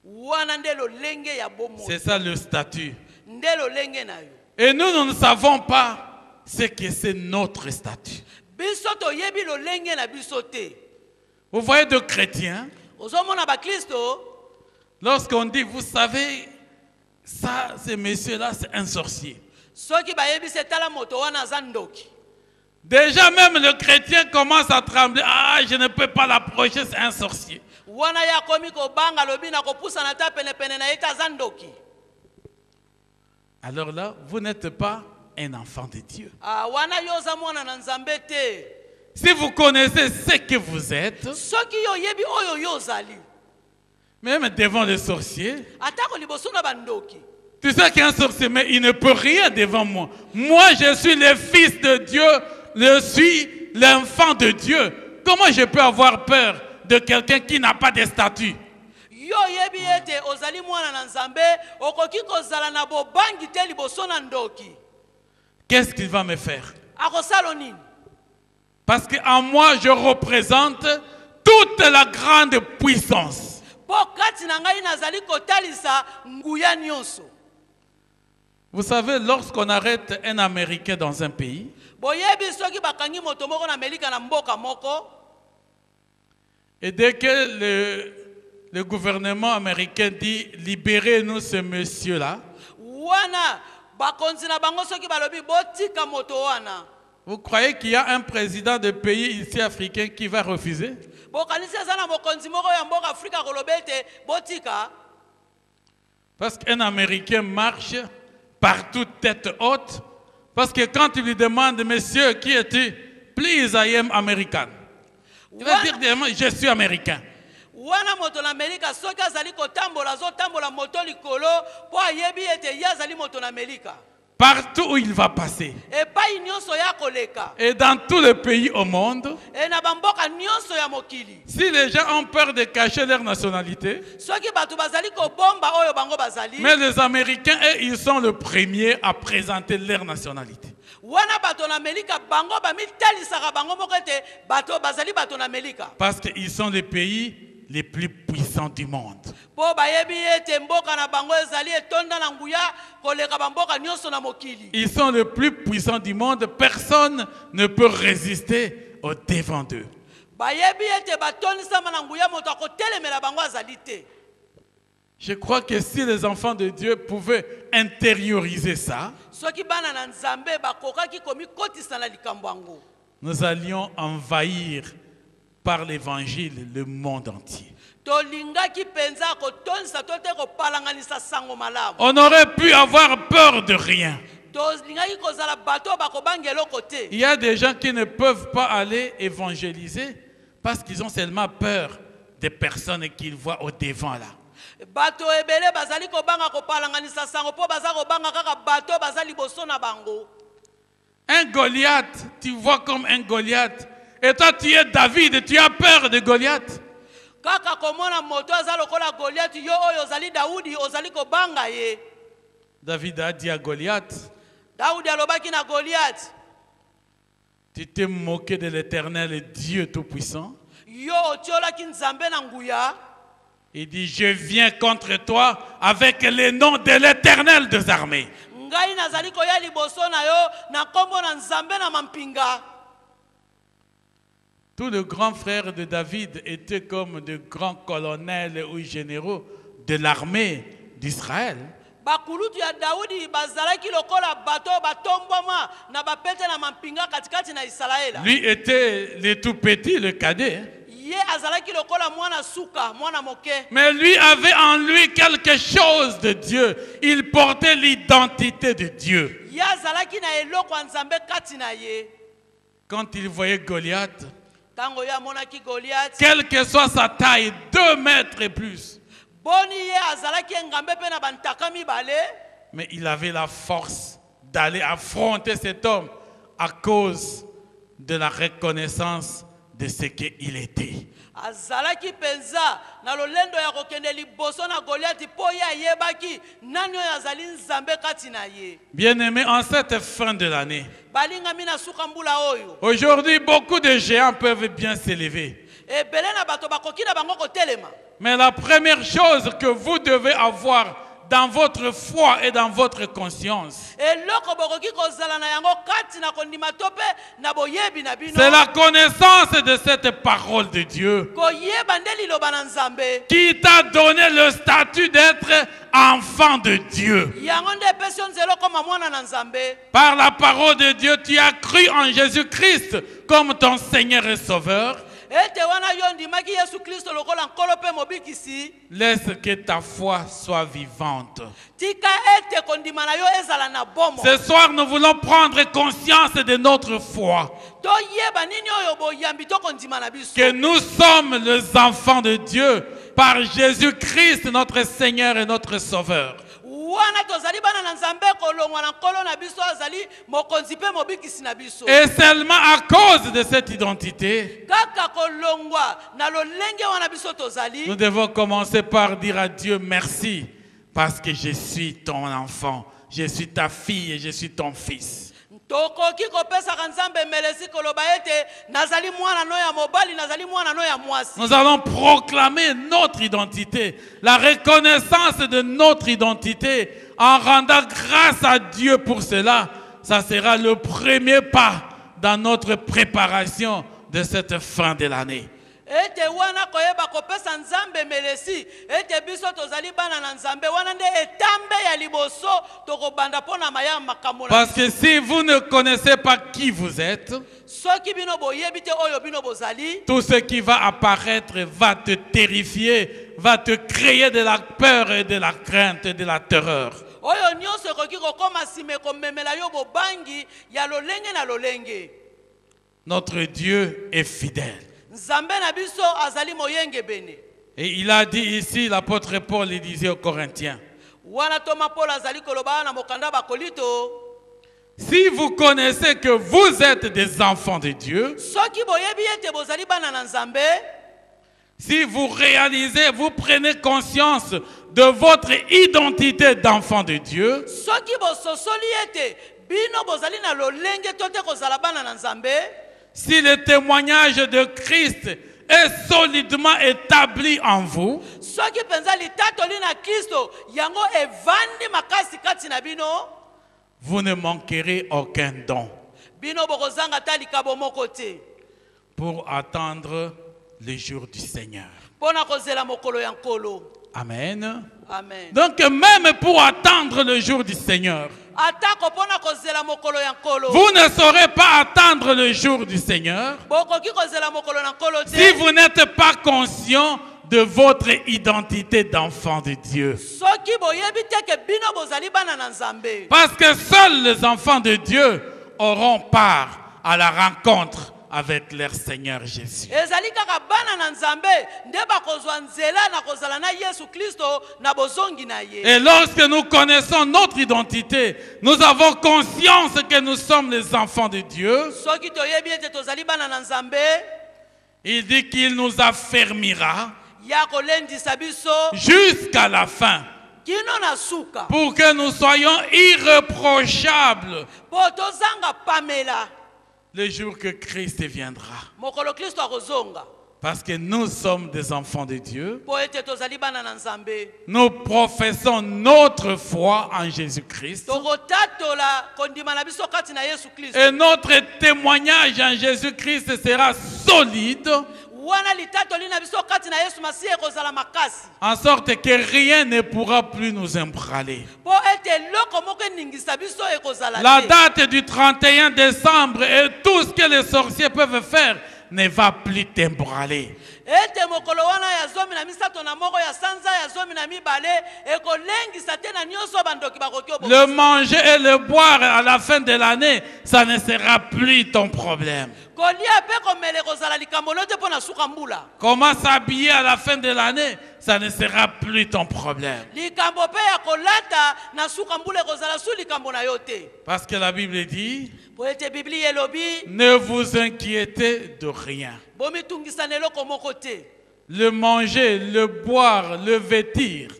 Wana nde lolenge ya bomo. C'est ça le statut. Nde lolenge na yo. Et nous ne savons pas ce que c'est notre statut. Biso to yebi lolenge na biso te. Vous voyez de chrétiens, Ozomona ba Kristo lorsqu'on dit, vous savez, ça, ce monsieur-là, c'est un sorcier. soki ba yebi se tala moto wana zandoki. Déjà même le chrétien commence à trembler. Ah, je ne peux pas l'approcher, c'est un sorcier. Wana ya komi ko banga lobi na kopusa na ta pene pene na eta zandoki. Alors là, vous n'êtes pas un enfant de Dieu. Ah wana yoza mwana na Nzambe te. Si vous connaissez ce que vous êtes, Soki yo yebi oyo yozali. même devant les sorciers, Atako liboso na bandoki. tu sais qu'un sorcier, mais il ne peut rien devant moi. Moi, je suis le fils de Dieu, je suis l'enfant de Dieu. Comment je peux avoir peur de quelqu'un qui n'a pas de statut? Yo yebi ete ozali mwana na Nzambe okoki kozala na bobangi te liboso na ndoki. Qu'est-ce qu'il va me faire? Akosalo nini? Parce qu'en moi, je représente toute la grande puissance. Po kati na ngai nazali kotalisa nguya nyonso. Vous savez, lorsqu'on arrête un Américain dans un pays, boyebi soki bakangi moto moko na melika na mboka moko. Et dès que le gouvernement américain dit libérez-nous ce monsieur-là, Wana bakonzi na bango soki balobi botika moto wana. vous croyez qu'il y a un président de pays ici africain qui va refuser? Bokanisi azana mokonzi moko ya mboka Afrika kolobete botika. Parce qu'un Américain marche partout tête haute, parce que quand tu lui demandes, monsieur, qui es-tu? Please, I am American. Il va dire, je suis américain. Wana moto na Amerika soki azali kotambola zo tambola moto likolo po ayebi ete ya azali moto na Amerika. Partout où il va passer. E pai nyonso ya koleka. Et dans tous les pays au monde, E na bamboka nyonso ya mokili. si les gens ont peur de cacher leur nationalité, Soki batu bazali ko bomba oyo bango bazali. mais les Américains, eux, ils sont les premiers à présenter leur nationalité. Wana bato na Amerika bango ba mitalisaka bango moko ete bato bazali bato na Amerika. Parce qu'ils sont les pays les plus puissants du monde. Po bayebi ete mboka na bango ezali etonda na nguya koleka bamboka nyonso na mokili. Ils sont les plus puissants du monde. Personne ne peut résister au devant d'eux. Bayebi ete batonisama na nguya moto akotelemela bango azali te. Je crois que si les enfants de Dieu pouvaient intérioriser ça, Soki bana na Nzambe bakokaki komi kotisa na likambo yango. nous allions envahir par l'évangile le monde entier. Tolingaki penza kotonisa tote kopalanganisa sango malamu. On aurait pu avoir peur de rien. Tolingaki kozala bato bakobangela kote. Il y a des gens qui ne peuvent pas aller évangéliser parce qu'ils ont seulement peur des personnes qu'ils voient au devant là. Bato ebele bazali kobanga kopalanganisa sango po baza kobanga kaka bato bazali boso na bango. Un Goliath, tu vois comme un Goliath. Et toi tu es David, tu as peur de Goliath. Kaka komona moto aza lokola Goliath yo oyo ozali Daudi ozali kobanga ye. David a dit à Goliath, Daudi alobaki na Goliath, tu t'es moqué de l'Éternel Dieu Tout-Puissant. yo otiolaki Nzambe na nguya. Il dit, je viens contre toi avec le nom de l'Éternel des armées. Ngai nazali koya liboso na yo na kombo na Nzambe na mampinga. Tous les grands frères de David étaient comme de grands colonels ou généraux de l'armée d'Israël. Bakulutu ya Daudi bazalaki lokola bato batomboma na bapete na mampinga katikati na Israela. Lui était le tout petit, le cadet. Ye azalaki lokola mwana suka, mwana moke. Mais lui avait en lui quelque chose de Dieu. Il portait l'identité de Dieu. Ye azalaki na eloko ya Nzambe kati na ye. Quand il voyait Goliath, Tango ya monaki Goliath, quelle que soit sa taille, 2 mètres et plus, boni ye azalaki ngambe pe na bantaka mibale, mais il avait la force d'aller affronter cet homme à cause de la reconnaissance de ce qu'il était. azalaki penza na lolendo ya kokende liboso na Goliath po ye ayebaki nani oyo azali Nzambe kati na ye. Bien-aimés, en cette fin de l'année, Balingami na suka mbula oyo. aujourd'hui, beaucoup de géants peuvent bien s'élever. Ebele na bato bakoki na bango kotelema. Mais la première chose que vous devez avoir dans votre foi et dans votre conscience, Eloko bokoki kozala na yango kati na kondima tope na boyebi na bino. c'est la connaissance de cette parole de Dieu Koyeba nde liloba na Nzambe. qui t'a donné le statut d'être enfant de Dieu. Yango nde epesi yo nzela okoma mwana na Nzambe. Par la parole de Dieu, tu as cru en Jésus-Christ comme ton Seigneur et Sauveur. Ete wana yo ndimaki Yesu Kristo lokola nkolo pe mobikisi. Laisse que ta foi soit vivante. Tika ete kondima na yo ezala na bomo. Ce soir, nous voulons prendre conscience de notre foi. Toyeba nini oyo boyambi to kondima na biso. Que nous sommes les enfants de Dieu par Jésus-Christ, notre Seigneur et notre Sauveur. Wana tozali bana na Nzambe kolongwa na nkolo na biso azali mokonzi pe mobikisi na biso. Et seulement à cause de cette identité, Kaka kolongwa na lolenge wana biso tozali. nous devons commencer par dire à Dieu merci parce que je suis ton enfant, je suis ta fille et je suis ton fils. Tokoki kopesaka Nzambe melesi koloba ete nazali mwana no ya mobali nazali mwana no ya mwasi. Nous allons proclamer notre identité, la reconnaissance de notre identité en rendant grâce à Dieu pour cela. ça sera le premier pas dans notre préparation de cette fin de l'année. ete wana koyeba kopesa nzambe melesi ete biso tozali bana na nzambe wana nde etambe ya liboso tokobanda mpona maya makambo. Parce que si vous ne connaissez pas qui vous êtes, soki bino boyebi te oyo bino bozali, tout ce qui va apparaître va te terrifier, va te créer de la peur et de la crainte et de la terreur. oyo nyonso ekoki kokoma nsima ekomemela yo bobangi ya lolenge na lolenge. Notre Dieu est fidèle. Nzambe na biso azali moyenge bene. Et il a dit ici, l'apôtre Paul le disait aux Corinthiens, wana toma Paul azali koloba na mokanda bakolito, si vous connaissez que vous êtes des enfants de Dieu, soki boyebi ete bozali bana na nzambe, si vous réalisez, vous prenez conscience de votre identité d'enfant de Dieu, soki bososoli ete bino bozali na lolenge tote kozala bana na nzambe, si le témoignage de Christ est solidement établi en vous, soki penza litatoli na Kristo yango evandi makasi kati na bino, vous ne manquerez aucun don bino bokozanga ta likabo moko te pour attendre le jour du Seigneur. mpona kozela mokolo ya nkolo. Amen. Amen. Donc même pour attendre le jour du Seigneur, atako mpona kozela mokolo ya nkolo, vous ne saurez pas attendre le jour du Seigneur bokoki kozela mokolo na nkolo te si vous n'êtes pas conscient de votre identité d'enfant de Dieu. soki boyebi te ke bino bozali bana na nzambe. Parce que seuls les enfants de Dieu auront part à la rencontre avec leur Seigneur Jésus. ezali kaka bana na nzambe nde bakozwa nzela na kozala na Yesu Kristo na bozongi na ye. Et lorsque nous connaissons notre identité, nous avons conscience que nous sommes les enfants de Dieu. soki toyebi ete tozali bana na nzambe, Il dit qu'il nous affermira ya kolendisa biso jusqu'à la fin kino na suka pour que nous soyons irréprochables po tozanga pamela le jour que Christ viendra. mokolo Kristo akozonga. Parce que nous sommes des enfants de Dieu. Po ete tozali bana na nzambe, Nous professons notre foi en Jésus-Christ. tokotatola kondima na biso kati na Yesu Kristo. Et notre témoignage en Jésus-Christ sera solide, wana litatoli na biso kati na Yesu Masihi ekozala makasi en sorte que rien ne pourra plus nous embrouiller. po ete eloko moko eningisa biso ekozala La te. date du 31 décembre et tout ce que les sorciers peuvent faire ne va plus t'embrouiller. ete mokolo wana ya zomi na misato na moko ya sanza ya zomi na mibale ekolengisa te na nyonso bandoki bakoki obo. Le manger et le boire à la fin de l'année, ça ne sera plus ton problème. kolia pe komele ekozala likambo no te mpo na suka mbula. Comment s'habiller à la fin de l'année, ça ne sera plus ton problème. likambo pe ya kolata na suka mbula ekozala su likambo na yo te. Parce que la Bible dit, po ete bibli elobi ne vous inquiétez de rien. bomitungisa na eloko moko te. Le manger, le boire, le vêtir,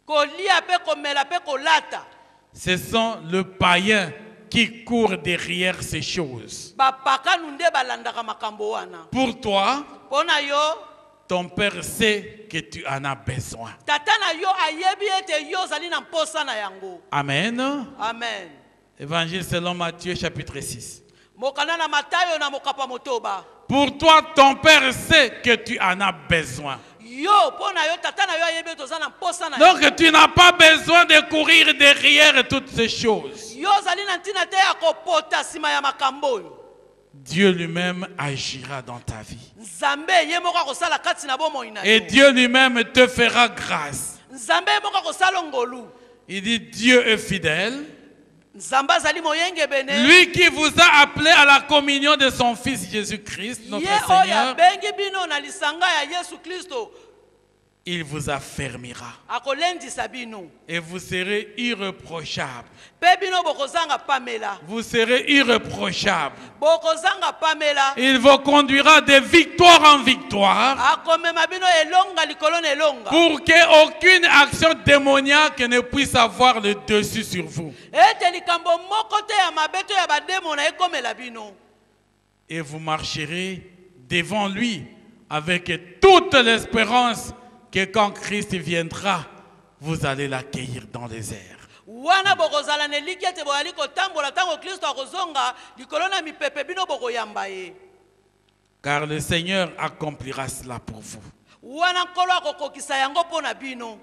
kolia pe komela pe kolata ce sont le païen qui court derrière ces choses. bapakanu nde balandaka makambo wana. Pour toi, mpo na yo ton père sait que tu en as besoin. tata na yo ayebi ete yo ozali na mposa na yango. Amen. Amen. Évangile selon Matthieu chapitre 6. mokanda na Matayo na mokapa motoba. Pour toi, ton père sait que tu en as besoin. yo mpo na yo tata na yo ayebi ete oza na mposa na Donc yango. tu n'as pas besoin de courir derrière toutes ces choses. yo ozali na ntina te ya kopota nsima ya makambo oyo. Dieu lui-même agira dans ta vie. nzambe ye moko akosala kati na bomoi na Et yo. Dieu lui-même te fera grâce. nzambe ye moko akosala ngolu. Il dit, Dieu est fidèle. nzambe azali moyenge bene. Lui qui vous a appelé à la communion de son Fils Jésus-Christ, notre ye oyo Seigneur, abengi bino na lisanga ya Yesu Kristo il vous affermira. akolendisa bino. Et vous serez irréprochables. mpe bino bokozanga pamela. Vous serez irréprochables. bokozanga pamela. Il vous conduira de victoire en victoire akomema bino elonga likolo na elonga. pour qu'aucune action démoniaque ne puisse avoir le dessus sur vous. ete likambo moko te ya mabe to ya bademona ekomela bino. Et vous marcherez devant lui avec toute l'espérance que quand Christ viendra, vous allez l'accueillir dans les airs. wana bokozala na eliki ete boyali kotambola ntango Kristo akozonga likolo na mipepe bino bokoyamba ye. Car le Seigneur accomplira cela pour vous. Wana nkolo akokokisa yango mpo na bino.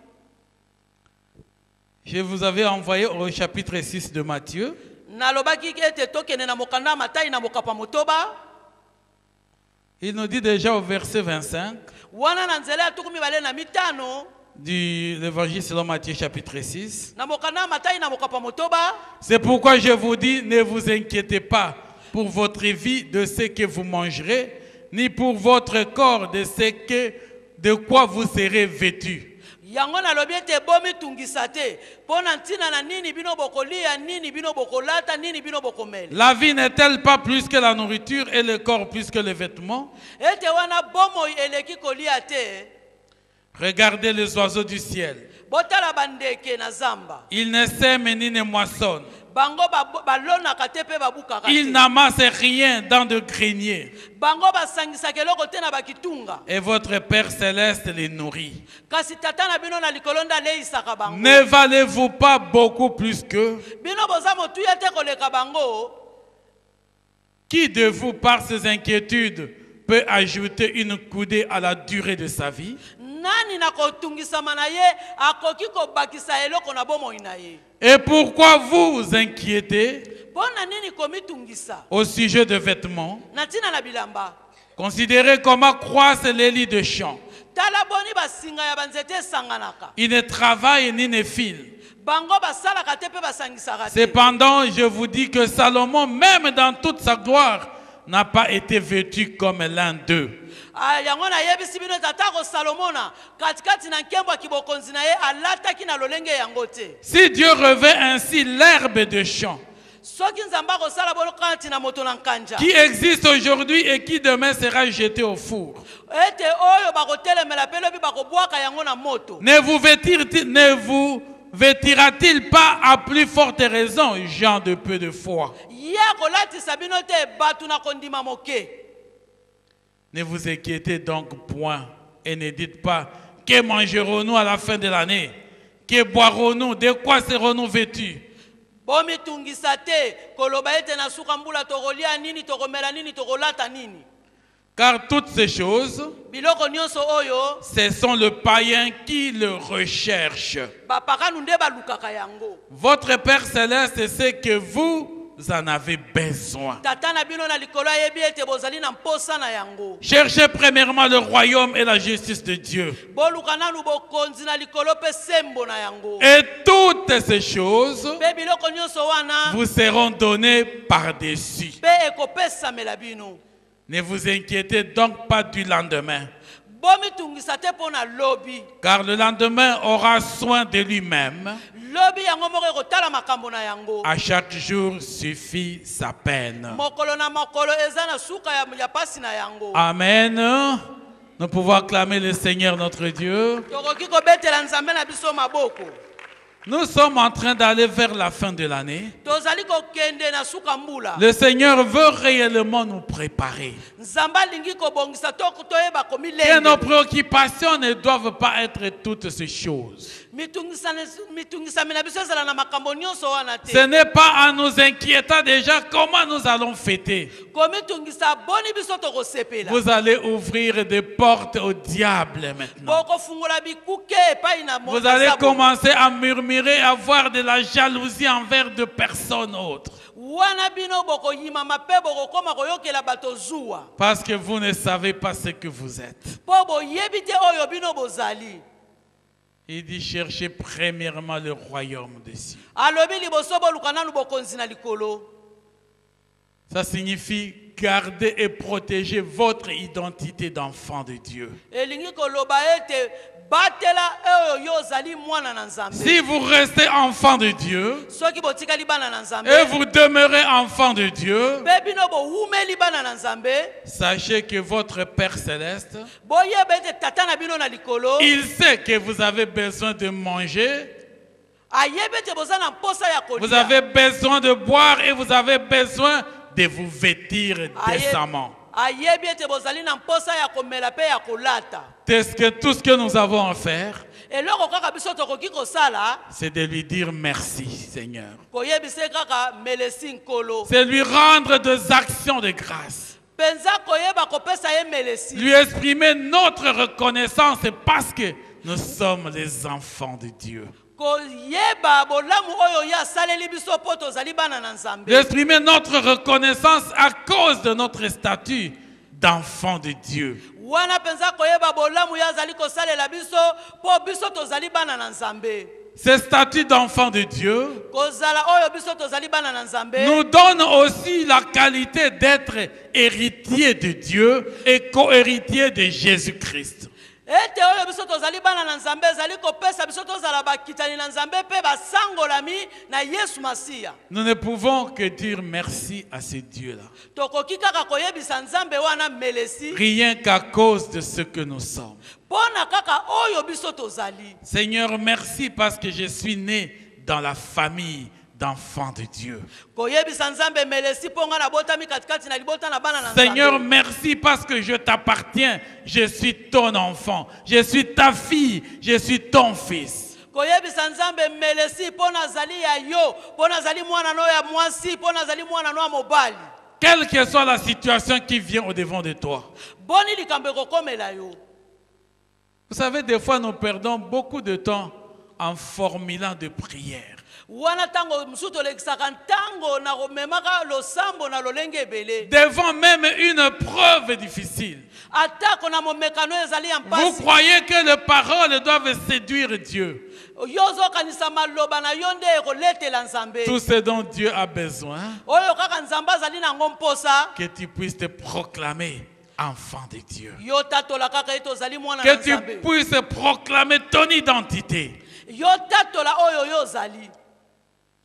Je vous avais envoyé au chapitre 6 de Matthieu. Nalobaki ete tokende na mokanda Matayi na mokapa motoba. Il nous dit déjà au verset 25 Wana na nzela ya tuku mibale na mitano de l'évangile selon Matthieu chapitre 6. na mokanda Matayi na mokapa motoba. C'est pourquoi je vous dis, ne vous inquiétez pas pour votre vie de ce que vous mangerez, ni pour votre corps de quoi vous serez vêtus. Yango nalobi ete bomi tungisa te pona ntina na nini bino bokolia, nini bino bokolata, nini bino bokomela. La vie n'est-elle pas plus que la nourriture et le corps plus que les vêtements? Ete wana bomo eleki kolia te. Regardez les oiseaux du ciel. Botala bandeke na zamba. Ils ne sèment ni ne moissonnent. Bango balonaka te pe babukaka te. Ils n'amassent rien dans de greniers. Bango basangisa keloko te na bakitunga. Et votre Père céleste les nourrit. Kasi tata na bino na likolo nda leisaka bango. Ne valez-vous pas beaucoup plus qu'eux? Bino boza motuya te koleka bango. Qui de vous, par ses inquiétudes, peut ajouter une coudée à la durée de sa vie? Nani na kotungisama na ye akoki kobakisa eloko na bomoi na ye. Et pourquoi vous vous inquiétez Pona nini komitungisa? au sujet de vêtements? Na tina na bilamba. Considérez comment croissent les lits de champs. Tala boni basinga ya banzete sanganaka. Ils ne travaillent ni ne filent. Bango basalaka te pe basangisaka te. Cependant, je vous dis que Salomon, même dans toute sa gloire, n'a pas été vêtu comme l'un d'eux. Yango na yebisi bino tatako Salomona katikati na nkembo kibokonzi na ye alataki na lolenge yango te. Si Dieu revêt ainsi l'herbe de champ, Soki nzamba ko sala bolo kanti na moto na nkanja. qui existe aujourd'hui et qui demain sera jeté au four, Ete oyo bakotelemela pe lobi bakobwaka yango na moto. ne vous vêtira-t-il pas à plus forte raison, gens de peu de foi? Ya kolatisa bino te batu na kondima moke. Ne vous inquiétez donc point et ne dites pas que mangerons-nous à la fin de l'année, que boirons-nous, de quoi serons-nous vêtus? Bomi tungisa te koloba ete na suka mbula tokolia nini tokomela nini tokolata nini. Car toutes ces choses, Biloko nyonso oyo ce sont les païens qui le recherchent. bapakanu nde balukaka yango. Votre Père Céleste sait que vous en avez besoin. Tata na bino na likolo yebi ete bozali na mposa na yango. Cherchez premièrement le royaume et la justice de Dieu. Boluka nanu bokonzi na likolo pe sembo na yango. Et toutes ces choses Pe biloko nyonso wana vous seront données par-dessus. pe ekopesa mela bino. Ne vous inquiétez donc pas du lendemain, Bomi tungisa te pona lobi. car le lendemain aura soin de lui-même. Lobi yango moko ekotala makambo na yango. À chaque jour suffit sa peine. Mokolo na mokolo eza na suka ya pasi na yango. Amen. Nous pouvons acclamer le Seigneur notre Dieu. Tokoki kobetela nzambe na biso maboko. Nous sommes en train d'aller vers la fin de l'année. Tozali kokende na suka mbula. Le Seigneur veut réellement nous préparer. Nzamba lingi kobongisa toyeba Que komilenge. nos préoccupations ne doivent pas être toutes ces choses. Mitungisa mina biso ezala na makambo nyonso wana te. Ce n'est pas en nous inquiétant déjà comment nous allons fêter. Komitungisa boni biso tokosepela. Vous allez ouvrir des portes au diable maintenant. Boko fungola bikuke epai na Vous allez commencer à murmurer, à avoir de la jalousie envers de personnes autres. Wana bino boko yima mape boko koma koyokela bato zuwa. Parce que vous ne savez pas ce que vous êtes. Po boyebi te oyo bino bozali. Il dit cherchez premièrement le royaume des cieux. Alobi liboso boluka nanu bokonzi na likolo. Ça signifie garder et protéger votre identité d'enfant de Dieu. Elingi koloba ete batela oyo yo zali mwana na nzambe. Si vous restez enfant de Dieu Soki botikali bana na nzambe. et vous demeurez enfant de Dieu, Pe bino bo humeli bana na nzambe. sachez que votre Père Céleste, Boyeba ete tata na bino na likolo. il sait que vous avez besoin de manger, Ayebe ete boza na mposa ya kolia. vous avez besoin de boire et vous avez besoin de vous vêtir décemment. Ayebi ete bozali na mposa ya komela pe ya kolata. C'est tout ce que nous avons à faire. eloko kaka biso tokoki kosala c'est de lui dire merci, Seigneur. koyebisa kaka melesi nkolo C'est lui rendre des actions de grâce. penza koyeba kopesa ye melesi Lui exprimer notre reconnaissance parce que nous sommes les enfants de Dieu. koyeba bolamu oyo ye asaleli biso mpo tozali bana na nzambe Lui exprimer notre reconnaissance à cause de notre statut d'enfant de Dieu. wana penza koyeba bolamu ye azali kosalela biso mpo biso tozali bana na nzambe Ce statut d'enfant de Dieu kozala oyo biso tozali bana na nzambe nous donne aussi la qualité d'être héritier de Dieu et co-héritier de Jésus-Christ. ete oyo biso tozali bana na nzambe ezali kopesa biso tozala bakitani na nzambe mpe basangolami na yesu masiya Nous ne pouvons que dire merci à ce Dieu-là. tokoki kaka koyebisa nzambe wana melesi Rien qu'à cause de ce que nous sommes. mpo na kaka oyo biso tozali Seigneur, merci parce que je suis né dans la famille d'enfants de Dieu. koyebisa nzambe melesi mpo nga nabotami katikati na libota na bana na Seigneur, nzambe merci parce que je t'appartiens. Je suis ton enfant. Je suis ta fille. Je suis ton fils. koyebisa nzambe melesi mpo nazali ya yo mpo nazali mwana no ya mwasi mpo nazali mwana no ya mobali Quelle que soit la situation qui vient au-devant de toi. boni likambo ekokomela yo Vous savez, des fois, nous perdons beaucoup de temps en formulant de prières. wana ntango mosusu tolekisaka ntango na komemaka losambo na lolenge ebele Devant même une preuve difficile. atako na momekano ezali ya Vous mpasi croyez que les paroles doivent séduire Dieu. yo ozokanisa maloba na yo nde ekoletela nzambe Tout ce dont Dieu a besoin, oyo kaka nzambe azali nango mposa que tu puisses te proclamer enfant de Dieu. yo tatola kaka ete ozali mwana na Que tu nzambe puisses proclamer ton identité. yo tatola oyo yo ozali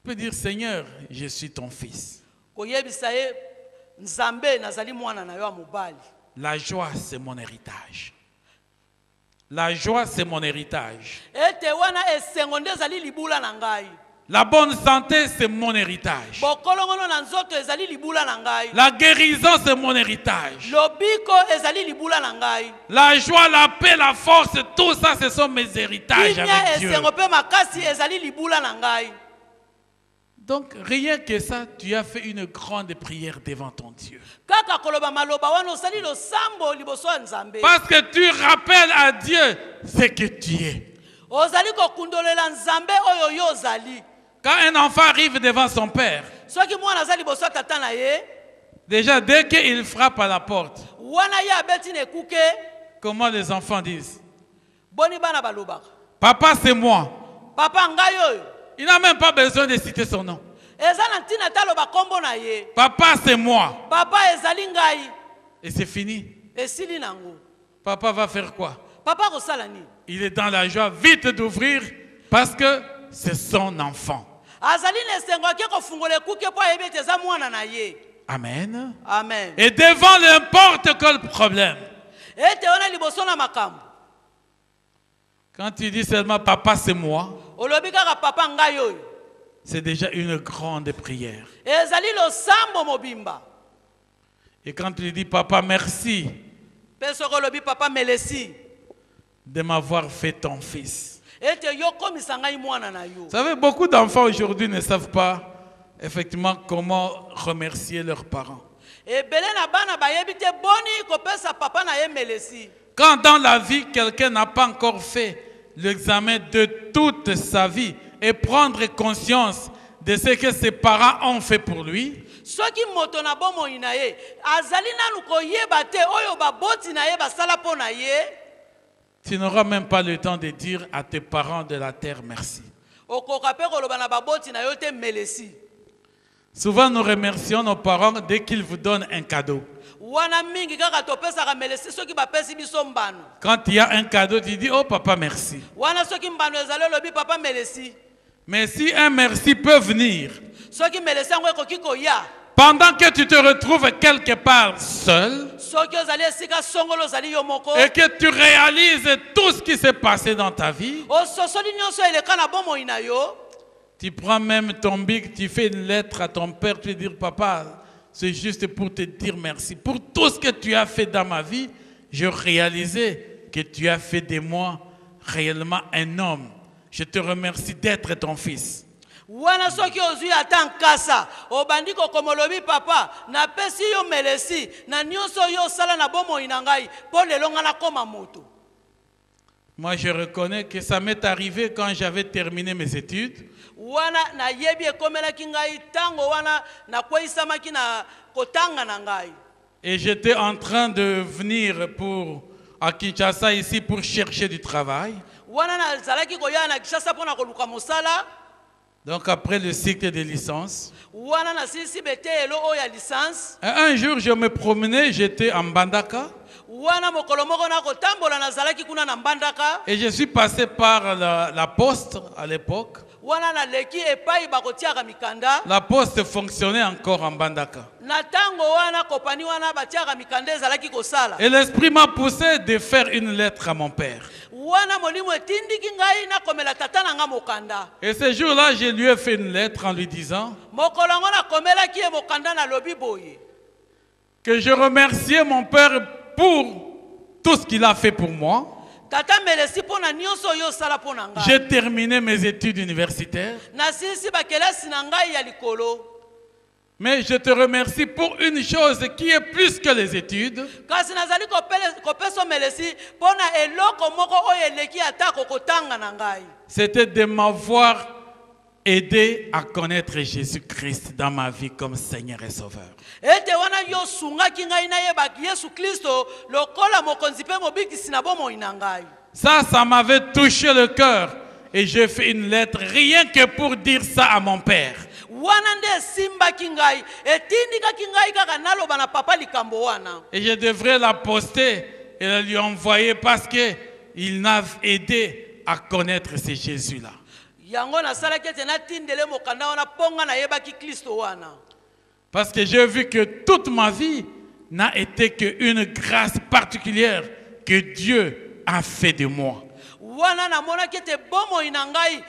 Tu peux dire, Seigneur, je suis ton fils. koyebisa ye nzambe nazali mwana na yo ya mobali La joie, c'est mon héritage. La joie, c'est mon héritage. ete wana esengo nde ezali libula na ngai La bonne santé, c'est mon héritage. bokolongono na nzoto ezali libula na ngai La guérison, c'est mon héritage. lobiko ezali libula na ngai La joie, la paix, la force, tout ça, ce sont mes héritages kimia avec Dieu. esengo mpe makasi ezali libula na ngai Donc, rien que ça, tu as fait une grande prière devant ton Dieu. kaka koloba maloba wana osali losambo liboso ya nzambe Parce que tu rappelles à Dieu ce que tu es. ozali kokundolela nzambe oyo yo ozali Quand un enfant arrive devant son père, soki mwana aza liboso ya tata na ye déjà dès qu'il frappe à la porte, wana ye abeti na ekuke comment les enfants disent? boni bana balobaka Papa, c'est moi. papa ngai oyo Il n'a même pas besoin de citer son nom. eza na ntina ata aloba nkombo na ye Papa, c'est moi. papa ezali ngai Et c'est fini. esili nango Papa va faire quoi? papa kosala nini Il est dans la joie vite d'ouvrir parce que c'est son enfant. azali na esengo ake kofungola ekuke mpo ayebi ete eza mwana na ye Amen. amen Et devant n'importe quel problème, ete wana liboso na makambo quand tu dis seulement papa, c'est moi, olobi kaka papa ngai oyo c'est déjà une grande prière. ezali losambo mobimba Et quand tu dis papa, merci mpe soki olobi papa melesi de m'avoir fait ton fils. ete yo komisa ngai mwana na yo Vous savez, beaucoup d'enfants aujourd'hui ne savent pas effectivement comment remercier leurs parents. ebele na bana bayebi te boni kopesa papa na ye melesi Quand dans la vie, quelqu'un n'a pas encore fait l'examen de toute sa vie et prendre conscience de ce que ses parents ont fait pour lui, soki moto na bomoi na ye azali nanu koyeba te oyo baboti na ye basala mpo na ye tu n'auras même pas le temps de dire à tes parents de la terre merci. okoka mpe koloba na baboti na yo te melesi Souvent, nous remercions nos parents dès qu'ils vous donnent un cadeau. wana mingi kaka topesaka melesi soki bapesi biso mbano Quand il y a un cadeau, tu dis, oh papa, merci. wana soki mbano ezali olobi papa melesi Mais si un merci peut venir, soki melesi yango ekoki koya pendant que tu te retrouves quelque part seul, soki ozali esika songolo ozali yo moko et que tu réalises tout ce qui s'est passé dans ta vie, ososoli nyonso eleka na bomoi na yo tu prends même ton bic, tu fais une lettre à ton père, tu dis, papa, c'est juste pour te dire merci. Pour tout ce que tu as fait dans ma vie, je réalisais que tu as fait de moi réellement un homme. Je te remercie d'être ton fils. wana soki ozwi ata nkasa obandi kokoma olobi papa napesi yo melesi na nyonso oyo osala na bomoi na ngai mpo lelo ngai nakoma moto. Moi, je reconnais que ça m'est arrivé quand j'avais terminé mes études. wana nayebi ekomelaki ngai ntango wana nakweyisamaki na kotanga na ngai. Et j'étais en train de venir à Kinshasa ici pour chercher du travail. wana nazalaki koya na Kinshasa mpo na koluka mosala. Donc après le cycle de licence, wana nasilisi beteyelo oyo ya licence. un jour je me promenais, j'étais en Mbandaka. wana mokolo moko nakotambola nazalaki kuna na Mbandaka. Et je suis passé par la poste à l'époque. wana naleki epai bakotiaka mikanda. La poste fonctionnait encore en Mbandaka. na ntango wana kopani wana batiaka mikanda ezalaki kosala. Et l'esprit m'a poussé de faire une lettre à mon père. wana molimo etindiki ngai nakomela tata na nga mokanda. Et ce jour-là, je lui ai fait une lettre en lui disant mokolo yango nakomelaki ye mokanda nalobi boye que je remerciais mon père pour tout ce qu'il a fait pour moi. tata melesi mpo na nyonso oyo osala mpo na ngai. J'ai terminé mes études universitaires. nasilisi bakelasi na ngai ya likolo. Mais je te remercie pour une chose qui est plus que les études. kasi nazali kopesa melesi mpo na eloko moko oyo eleki atako kotanga na ngai. C'était de m'avoir aidé à connaître Jésus-Christ dans ma vie comme Seigneur et Sauveur. ete wana yo osungaki ngai nayebaki yesu kristo lokola mokonzi mpe mobikisi na bomoi na ngai. Ça m'avait touché le cœur. Et j'ai fait une lettre rien que pour dire ça à mon père. wana nde esimbaki ngai etindikaki ngai kaka naloba na papa likambo wana. Et je devrais la poster et la lui envoyer parce qu'il m'a aidé à connaître ce Jésus-là. yango nasalaki ete natindele mokanda wana mpo nga nayebaki kristo wana. Parce que j'ai vu que toute ma vie n'a été qu'une grâce particulière que Dieu a fait de moi. wana namonaki ete bomoi na ngai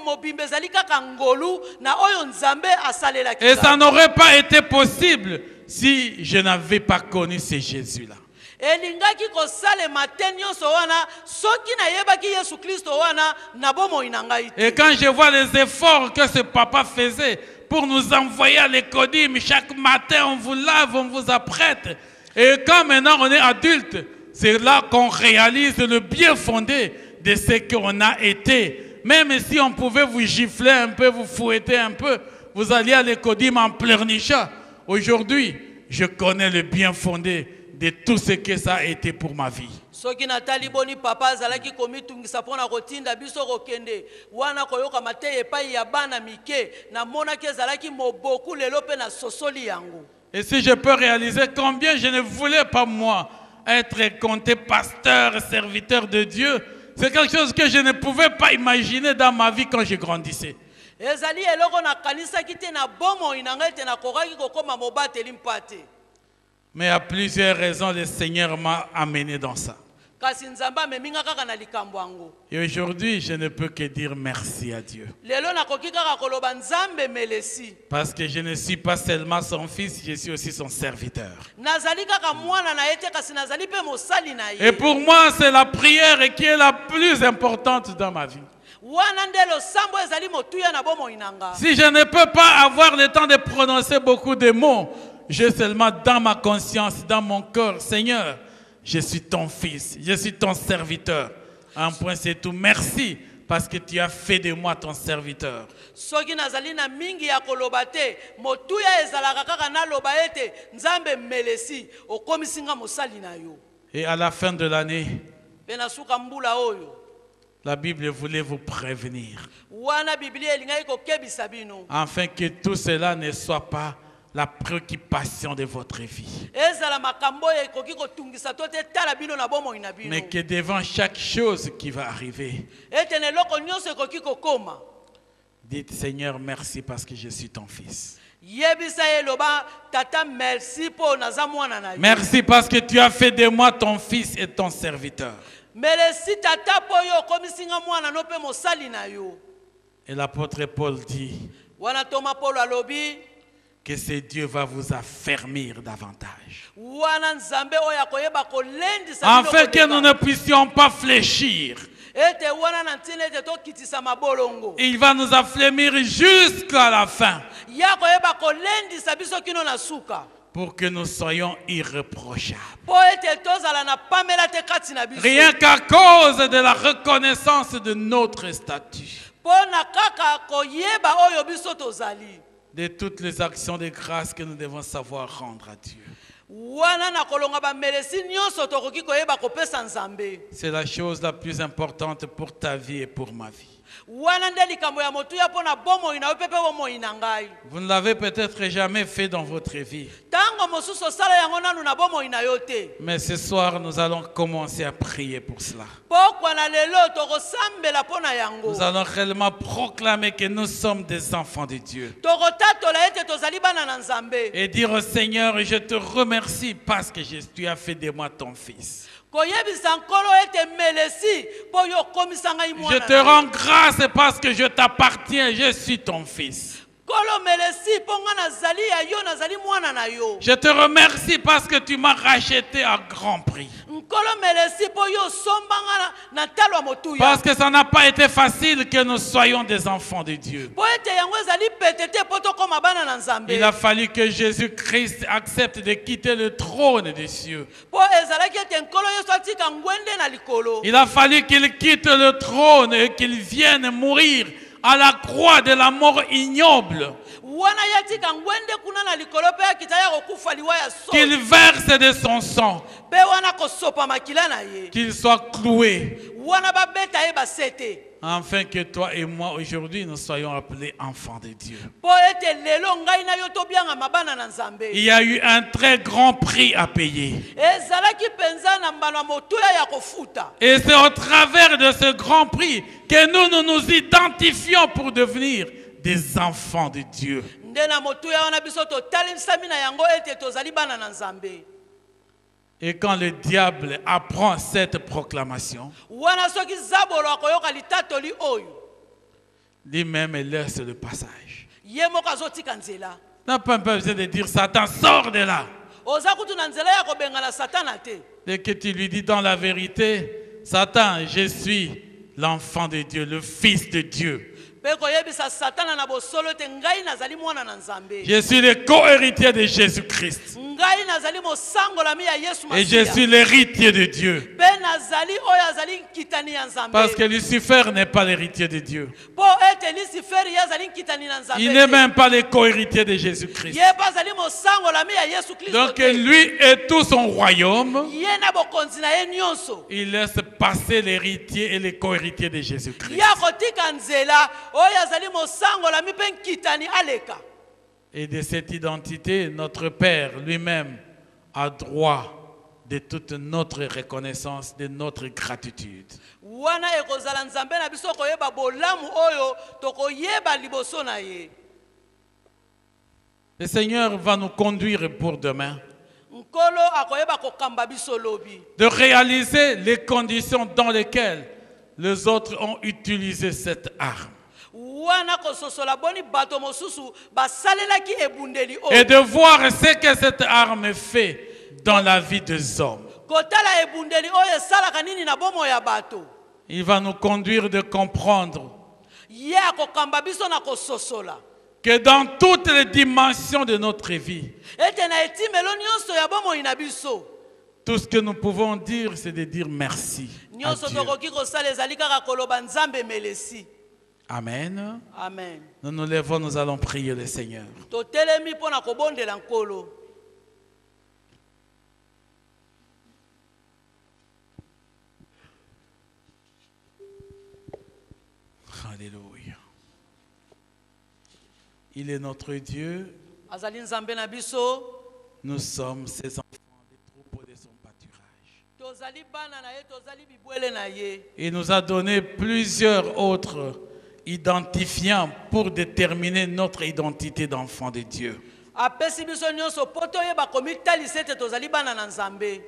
mobimba ezali kaka ngolu na oyo nzambe asalelaki. Et ça n'aurait pas été possible si je n'avais pas connu ce Jésus-là. elingaki kosalema te nyonso wana soki nayebaki yesu kristo wana na bomoi na ngai te. Et quand je vois les efforts que ce papa faisait pour nous envoyer à l'écodime, chaque matin on vous lave, on vous apprête. Et quand maintenant on est adulte, c'est là qu'on réalise le bien fondé de ce qu'on a été. Même si on pouvait vous gifler un peu, vous fouetter un peu, vous alliez à l'écodime en pleurnichant. Aujourd'hui, je connais le bien fondé de tout ce que ça a été pour ma vie. soki natali boni papa azalaki komitungisa mpo na kotinda biso kokende wana koyoka mateya epai ya bana mike namonaki ezalaki moboku lelo mpe na sosoli yango. Et si je peux réaliser combien je ne voulais pas moi être compté pasteur, serviteur de Dieu, c'est quelque chose que je ne pouvais pas imaginer dans ma vie quand je grandissais. ezali eloko nakanisaki te na bomoi na ngai te nakokaki kokoma mobateli mpa te. Mais à plusieurs raisons, le Seigneur m'a amené dans ça. kasi nzambe ameminga kaka na likambo yango. Et aujourd'hui, je ne peux que dire merci à Dieu. lelo nakoki kaka koloba nzambe melesi. Parce que je ne suis pas seulement son fils, je suis aussi son serviteur. nazali kaka mwana na ye te kasi nazali mpe mosali na Et ye. pour moi, c'est la prière qui est la plus importante dans ma vie. wana nde losambo ezali motuya na bomoi na nga. Si je ne peux pas avoir le temps de prononcer beaucoup de mots, j'ai seulement dans ma conscience, dans mon cœur, Seigneur, je suis ton fils, je suis ton serviteur. Un point, c'est tout. Merci parce que tu as fait de moi ton serviteur. soki nazali na mingi ya koloba te motuya ezalaka kaka naloba ete nzambe melesi okomisi nga mosali na yo. Et à la fin de l'année, mpe na suka mbula oyo la Bible voulait vous prévenir, wana biblia elingaki kokebisa bino afin que tout cela ne soit pas la préoccupation de votre vie. ezala makambo oyo ekoki kotungisa to te tala bino na bomoi na bino. Mais que devant chaque chose qui va arriver, ete na eloko nyonso ekoki kokoma dites Seigneur, merci parce que je suis ton fils. yebisa ye loba tata merci mpo naza mwana na yo. Merci parce que tu as fait de moi ton fils et ton serviteur. melesi tata mpo yo okomisi nga mwana no mpe mosali na yo. Et l'apôtre Paul dit wana toma polo alobi que ce Dieu va vous affermir davantage. wana nzambe oyo akoyeba kolendisa bino Afin que kobeba. nous ne puissions pas fléchir. ete wana na ntina ete tokitisa mabolongo Il va nous affermir jusqu'à la fin ya koyeba kolendisa biso kino na suka pour que nous soyons irréprochables. mpo ete tozala na pamela te kati na biso Rien qu'à cause de la reconnaissance de notre statut, mpo na kaka koyeba oyo biso tozali de toutes les actions de grâce que nous devons savoir rendre à Dieu. wana na kolonga bamelesi nyonso tokoki koyeba kopesa nzambe C'est la chose la plus importante pour ta vie et pour ma vie. wana nde likambo ya motuya mpo na bomoi na yo mpe mpe bomoi na ngai Vous ne l'avez peut-être jamais fait dans votre vie. ntango mosusu osala yango nanu na bomoi na yo te Mais ce soir, nous allons commencer à prier pour cela. pokwa na lelo tokosambela mpo na yango Nous allons réellement proclamer que nous sommes des enfants de Dieu. tokotatola ete tozali bana na nzambe Et dire au Seigneur, je te remercie parce que tu as fait de moi ton fils. koyebisa nkolo ete melesi mpo yo okomisa ngai Je mwana te na yo. rends grâce parce que je t'appartiens, je suis ton fils. nkolo melesi mpo nga nazali ya yo nazali mwana na yo Je te remercie parce que tu m'as racheté à grand prix. nkolo melesi mpo yo osomba nga na talo ya motuya Parce que ça n'a pas été facile que nous soyons des enfants de Dieu. mpo ete yango ezali pete te mpo tokóma bana na nzambe Il a fallu que Jésus-Christ accepte de quitter le trône des cieux. mpo ezalaki ete nkolo yesu atika ngwende na likolo Il a fallu qu'il quitte le trône et qu'il vienne mourir à la croix de la mort ignoble. wana ye atika ngwende kuna na likolo mpe akita ya kokufa liwa ya Qu'il solo verse de son sang, mpe wana kosopa makila na ye qu'il soit cloué, wana babeta ye basete afin que toi et moi aujourd'hui nous soyons appelés enfants de Dieu. mpo ete lelo ngai na yo tobiangama bana na nzambe Il y a eu un très grand prix à payer. ezalaki mpenza na mbano ya motuya ya kofuta Et c'est au travers de ce grand prix que nous nous identifions pour devenir des enfants de Dieu. nde na motuya wana biso totalisami na yango ete tozali bana na nzambe Et quand le diable apprend cette proclamation, wana soki zabolo akoyoka litatoli oyo lui-même laisse le passage. ye moko azotika nzela Il n'a pas besoin de dire Satan, sors de là. oza kutu na nzela ya kobengana satana te Dès que tu lui dis dans la vérité, Satan, je suis l'enfant de Dieu, le fils de Dieu. mpe koyebisa satana na bosolo ete ngai nazali mwana na nzambe Je suis le co-héritier de Jésus-Christ. ngai nazali mosangolami ya yesu Et je suis l'héritier de Dieu. mpe nazali oyo azali nkitani ya nzambe Parce que Lucifer n'est pas l'héritier de Dieu. mpo ete lisiferi ye azali nkitani na nzambe Il n'est te. même pas le co-héritier de Jésus-Christ. ye mpe azali mosangolami ya yesu kristo Donc te. lui et tout son royaume, ye na bokonzi na ye nyonso il laisse passer l'héritier et le co-héritier de Jésus-Christ. ye akotika nzela oyo azali mosangolami mpe nkitani aleka Et de cette identité, notre Père lui-même a droit de toute notre reconnaissance, de notre gratitude. wana ekozala nzambe na biso koyeba bolamu oyo tokoyeba liboso na ye Le Seigneur va nous conduire pour demain, nkolo akoyeba kokamba biso lobi de réaliser les conditions dans lesquelles les autres ont utilisé cette arme. wana kososola boni bato mosusu basalelaki ebundeli Et oyo de voir ce que cette arme fait dans la vie des hommes. kotala ebundeli oyo esalaka nini na bomo ya bato Il va nous conduire de comprendre ye akokamba biso na kososola que dans toutes les dimensions de notre vie, ete na etimelo nyonso ya bomoi na biso tout ce que nous pouvons dire, c'est de dire merci à nyonso Dieu. tokoki kosala ezali kaka koloba nzambe melesi Amen. amen Nous nous levons, nous allons prier le Seigneur. totelemi mpo na kobondela nkolo Alléluia. Il est notre Dieu. azali nzambe na biso Nous sommes ses enfants, les troupeaux de son pâturage. tozali bana na ye tozali bibwele na ye Il nous a donné plusieurs autres identifiants pour déterminer notre identité d'enfant de Dieu. apesi biso nyonso mpo toyeba komitalisa ete tozali bana na nzambe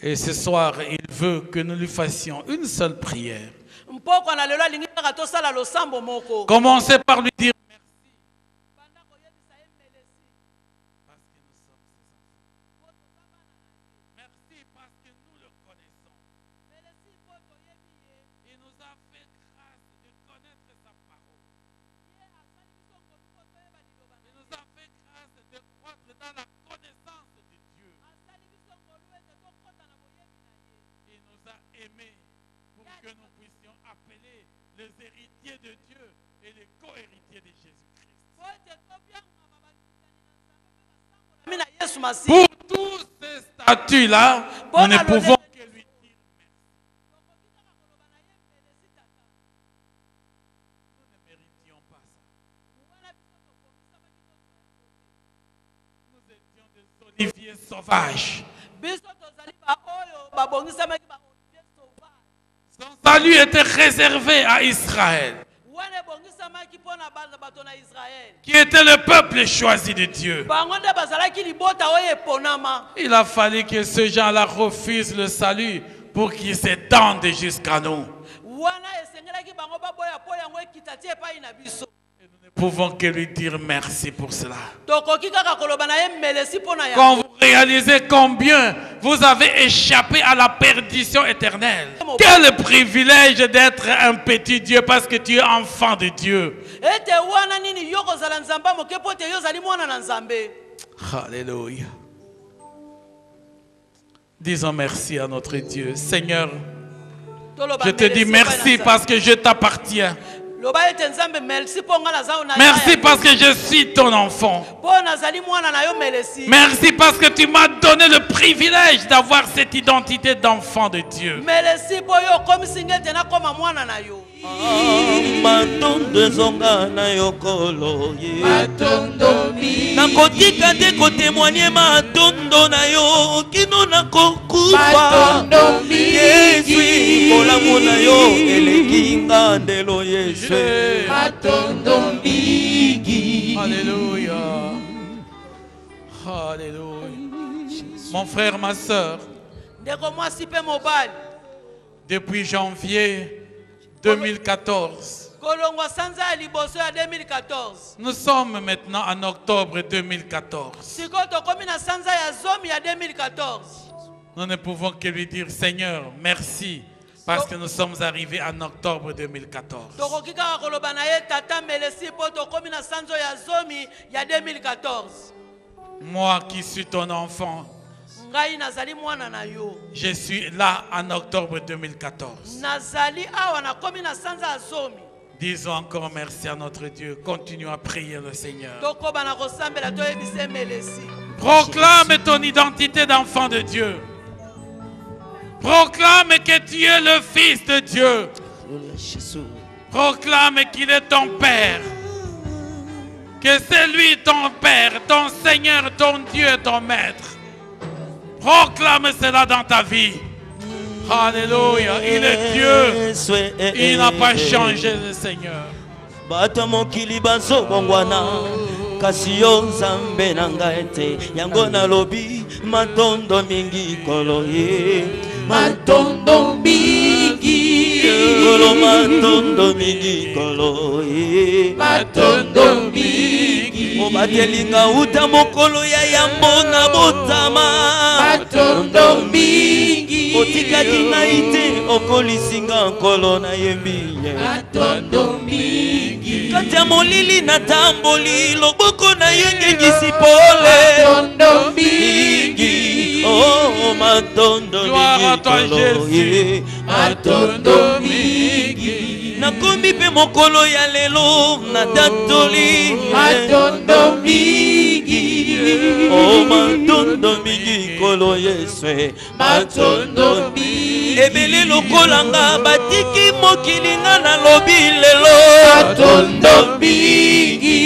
Et ce soir, il veut que nous lui fassions une seule prière. mpoko na lelo alingi kaka tosala losambo moko Commencez par lui dire banda koyebisa ye melesi parce que nous sommes ses enfants. Merci parce que nous le connaissons. melesi mpo toyebi ye Il nous nous a aimés pour que nous puissions appeler les héritiers de Dieu et les co-héritiers de Jésus-Christ. Pour tous ces statuts-là, nous ne pouvons que lui dire merci. Nous ne méritions pas ça. Nous étions des oliviers sauvages. Son salut était réservé à Israël, qui était le peuple choisi de Dieu. Il a fallu que ces gens-là refusent le salut pour qu'ils s'étendent jusqu'à nous. Et nous ne pouvons que lui dire merci pour cela. Quand vous réalisez combien vous avez échappé à la perdition éternelle, quel privilège d'être un petit Dieu parce que tu es enfant de Dieu. Alléluia. Disons merci à notre Dieu. Seigneur, je te dis merci parce que je t'appartiens. Merci parce que je suis ton enfant. Merci parce que tu m'as donné le privilège d'avoir cette identité d'enfant de Dieu. Matondo ezonga na yokolo ye nakotika te kotémoigner matondo na yo kino nakokufa Yesu kolamu na yo eleki nga ndelo Yesu matondo mbigi. Alléluia. Alléluia. Mon frère, ma soeur, depuis janvier 2014. Nous sommes maintenant en octobre 2014. Nous ne pouvons que lui dire Seigneur, merci parce que nous sommes arrivés en octobre 2014. Moi qui suis ton enfant, je suis là en octobre 2014. Disons encore merci à notre Dieu. Continuons à prier le Seigneur. Proclame ton identité d'enfant de Dieu. Proclame que tu es le Fils de Dieu. Proclame qu'il est ton Père. Que c'est lui ton Père, ton Seigneur, ton Dieu, ton Maître. Proclame cela dans ta vie. Alléluia. Il est Dieu. Il n'a pas changé, le Seigneur. Bato mokili bazo bongwana kasi yo nzambe na ngai te yango nalobi matondo mingi kolo ye matondo mingi kolo matondo mingi kolo ye matondo mingi obatelinga uta mokolo ya yambo na botama matondo mingi otikaki ngai te okolisinga nkolo na yembi matondo mingi kati ya molili na tamboli loboko na ye ngengisi pole matondo mingi oh matondo mingi matondo mingi nakomi pe mokolo ya lelo na datoli matondo mingi oh matondo mingi kolo Yesu matondo mingi ebele lokolanga batiki mokilinga na lobi lelo matondo mingi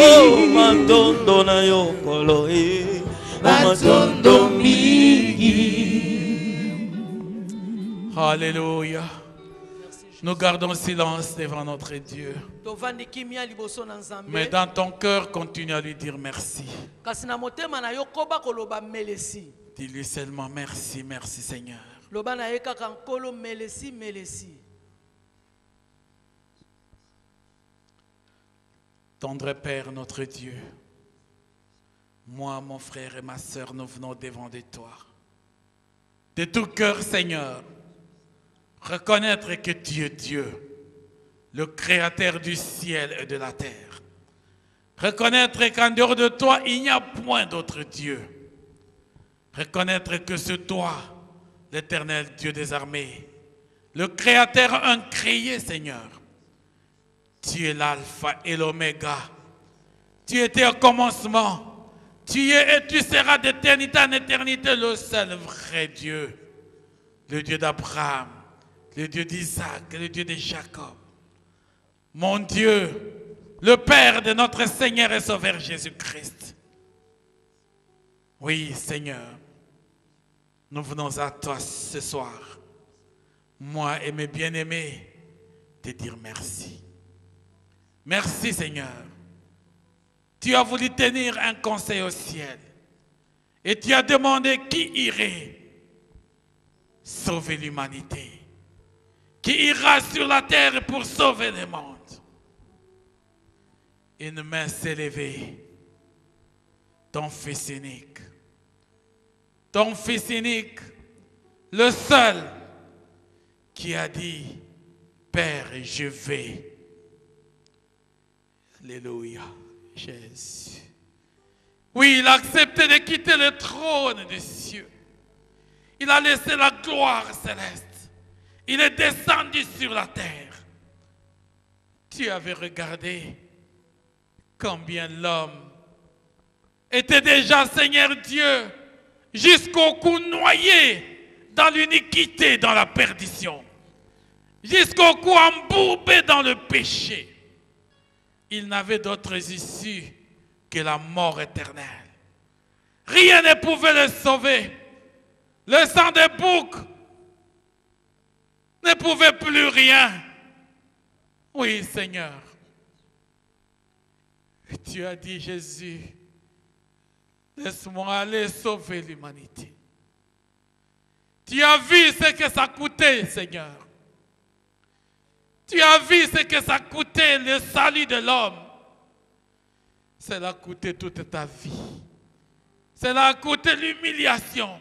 oh matondo na yo kolo matondo mingi. Alléluia. Nous gardons silence devant notre Dieu. Mais dans ton cœur, continue à lui dire merci. Dis-lui seulement merci, merci Seigneur. Tendre Père, notre Dieu, moi, mon frère et ma soeur, nous venons devant de toi. De tout cœur, Seigneur, reconnaître que tu es Dieu, le créateur du ciel et de la terre. Reconnaître qu'en dehors de toi, il n'y a point d'autre Dieu. Reconnaître que c'est toi, l'Éternel Dieu des armées, le Créateur incréé, Seigneur. Tu es l'alpha et l'oméga. Tu étais au commencement. Tu es et tu seras d'éternité en éternité le seul vrai Dieu. Le Dieu d'Abraham, le Dieu d'Isaac, le Dieu de Jacob. Mon Dieu, le Père de notre Seigneur et Sauveur Jésus-Christ. Oui, Seigneur, nous venons à toi ce soir, moi et mes bien-aimés, te dire merci. Merci, Seigneur. Tu as voulu tenir un conseil au ciel et tu as demandé qui irait sauver l'humanité, qui ira sur la terre pour sauver le monde. Une main s'est levée, ton Fils unique, le seul qui a dit, Père, je vais. Alléluia, Jésus. Oui, il a accepté de quitter le trône des cieux. Il a laissé la gloire céleste. Il est descendu sur la terre. Tu avais regardé combien l'homme était déjà, Seigneur Dieu, jusqu'au cou noyé dans l'iniquité, dans la perdition, jusqu'au cou embourbé dans le péché. Il n'avait d'autre issue que la mort éternelle. Rien ne pouvait le sauver. Le sang des boucs ne pouvait plus rien. Oui, Seigneur. Et tu as dit, Jésus, laisse-moi aller sauver l'humanité. Tu as vu ce que ça coûtait, Seigneur. Tu as vu ce que ça coûtait, le salut de l'homme. Cela a coûté toute ta vie. Cela a coûté l'humiliation.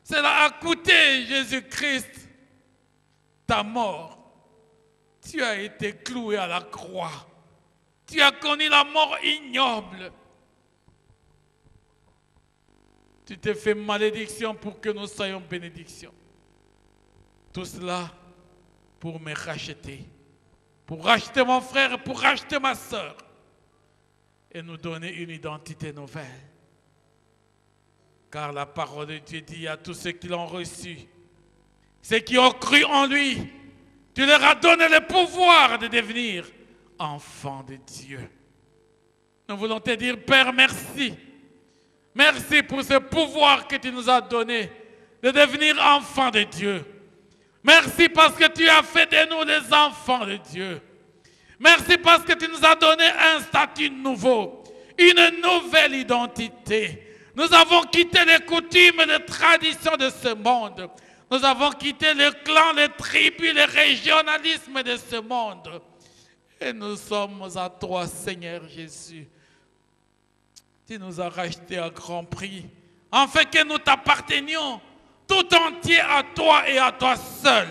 Cela a coûté, Jésus-Christ, ta mort. Tu as été cloué à la croix. Tu as connu la mort ignoble. Tu t'es fait malédiction pour que nous soyons bénédiction. Tout cela pour me racheter. Pour racheter mon frère, pour racheter ma soeur. Et nous donner une identité nouvelle. Car la parole de Dieu dit à tous ceux qui l'ont reçu, ceux qui ont cru en lui, tu leur as donné le pouvoir de devenir enfants de Dieu. Nous voulons te dire, Père, merci. Merci pour ce pouvoir que tu nous as donné de devenir enfants de Dieu. Merci parce que tu as fait de nous les enfants de Dieu. Merci parce que tu nous as donné un statut nouveau, une nouvelle identité. Nous avons quitté les coutumes et les traditions de ce monde. Nous avons quitté les clans, les tribus, les régionalismes de ce monde. Et nous sommes à toi, Seigneur Jésus. Tu nous as rachetés à grand prix, afin que nous t'appartenions tout entier à toi et à toi seul.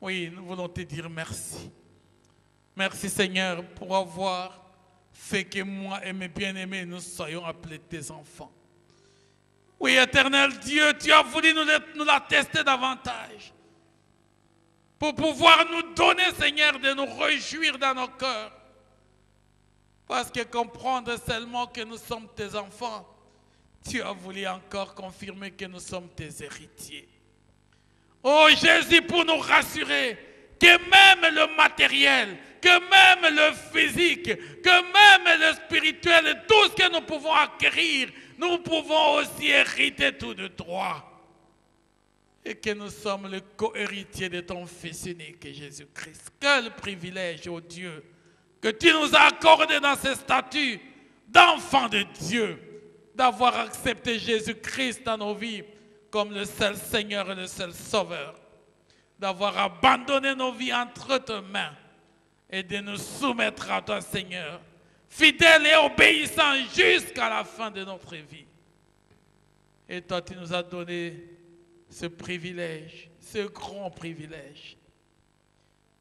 Oui, nous voulons te dire merci. Merci, Seigneur, pour avoir fait que moi et mes bien-aimés, nous soyons appelés tes enfants. Oui, éternel Dieu, tu as voulu nous l'attester davantage. Pour pouvoir nous donner, Seigneur, de nous réjouir dans nos cœurs. Parce que comprendre seulement que nous sommes tes enfants, tu as voulu encore confirmer que nous sommes tes héritiers. Oh Jésus, pour nous rassurer que même le matériel, que même le physique, que même le spirituel, et tout ce que nous pouvons acquérir, nous pouvons aussi hériter tout de toi. Et que nous sommes le co-héritier de ton Fils unique, Jésus-Christ. Quel privilège, oh Dieu, que tu nous as accordé dans ce statut d'enfant de Dieu, d'avoir accepté Jésus-Christ dans nos vies comme le seul Seigneur et le seul Sauveur, d'avoir abandonné nos vies entre tes mains et de nous soumettre à toi, Seigneur, fidèles et obéissants jusqu'à la fin de notre vie. Et toi, tu nous as donné ce privilège, ce grand privilège.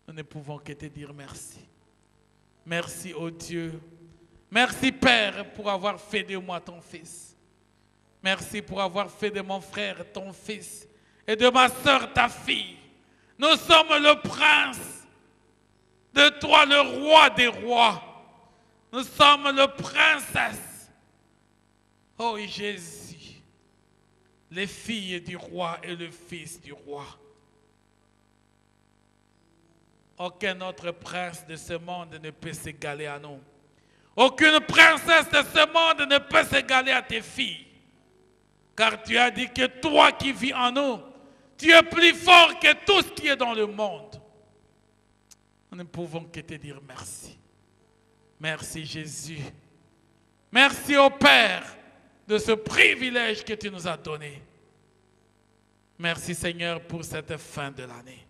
Nous ne pouvons que te dire merci. Merci, oh Dieu. Merci, Père, pour avoir fait de moi ton Fils. Merci pour avoir fait de mon frère ton Fils. et de ma sœur, ta fille. Nous sommes le prince de toi, le roi des rois. Nous sommes le princesse. Oh Jésus, les filles du roi et le fils du roi. Aucun autre prince de ce monde ne peut s'égaler à nous. Aucune princesse de ce monde ne peut s'égaler à tes filles. Car tu as dit que toi qui vis en nous, tu es plus fort que tout ce qui est dans le monde. Nous ne pouvons que te dire merci. Merci Jésus. Merci au Père de ce privilège que tu nous as donné. Merci Seigneur pour cette fin de l'année.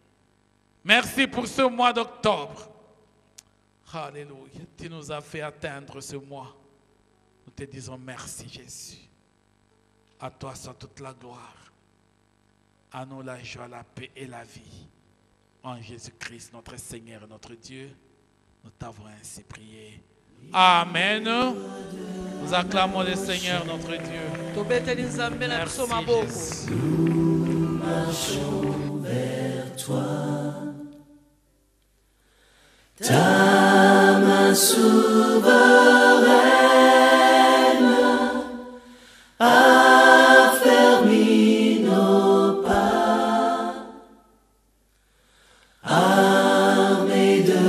Merci pour ce mois d'octobre. Alléluia. Tu nous as fait atteindre ce mois. Nous te disons merci Jésus. À toi soit toute la gloire. À nous la joie, la paix et la vie. En Jésus-Christ, notre Seigneur et notre Dieu, nous t'avons ainsi prié. Amen. Nous acclamons le Seigneur notre Dieu. Merci Jésus. Nous marchons vers toi. Ta main souveraine a fermé nos pas, armés de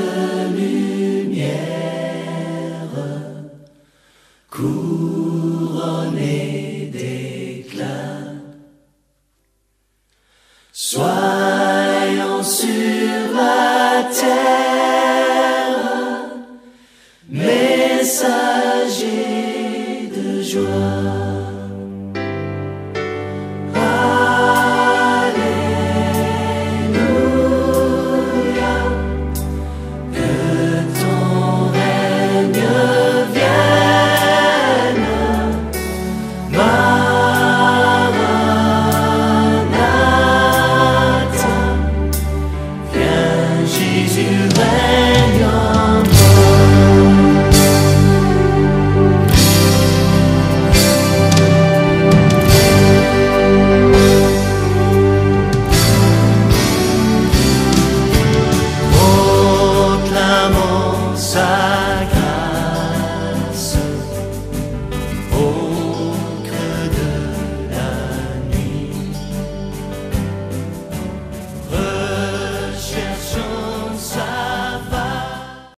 lumière, couronnés d'éclat. Soyons sur la terre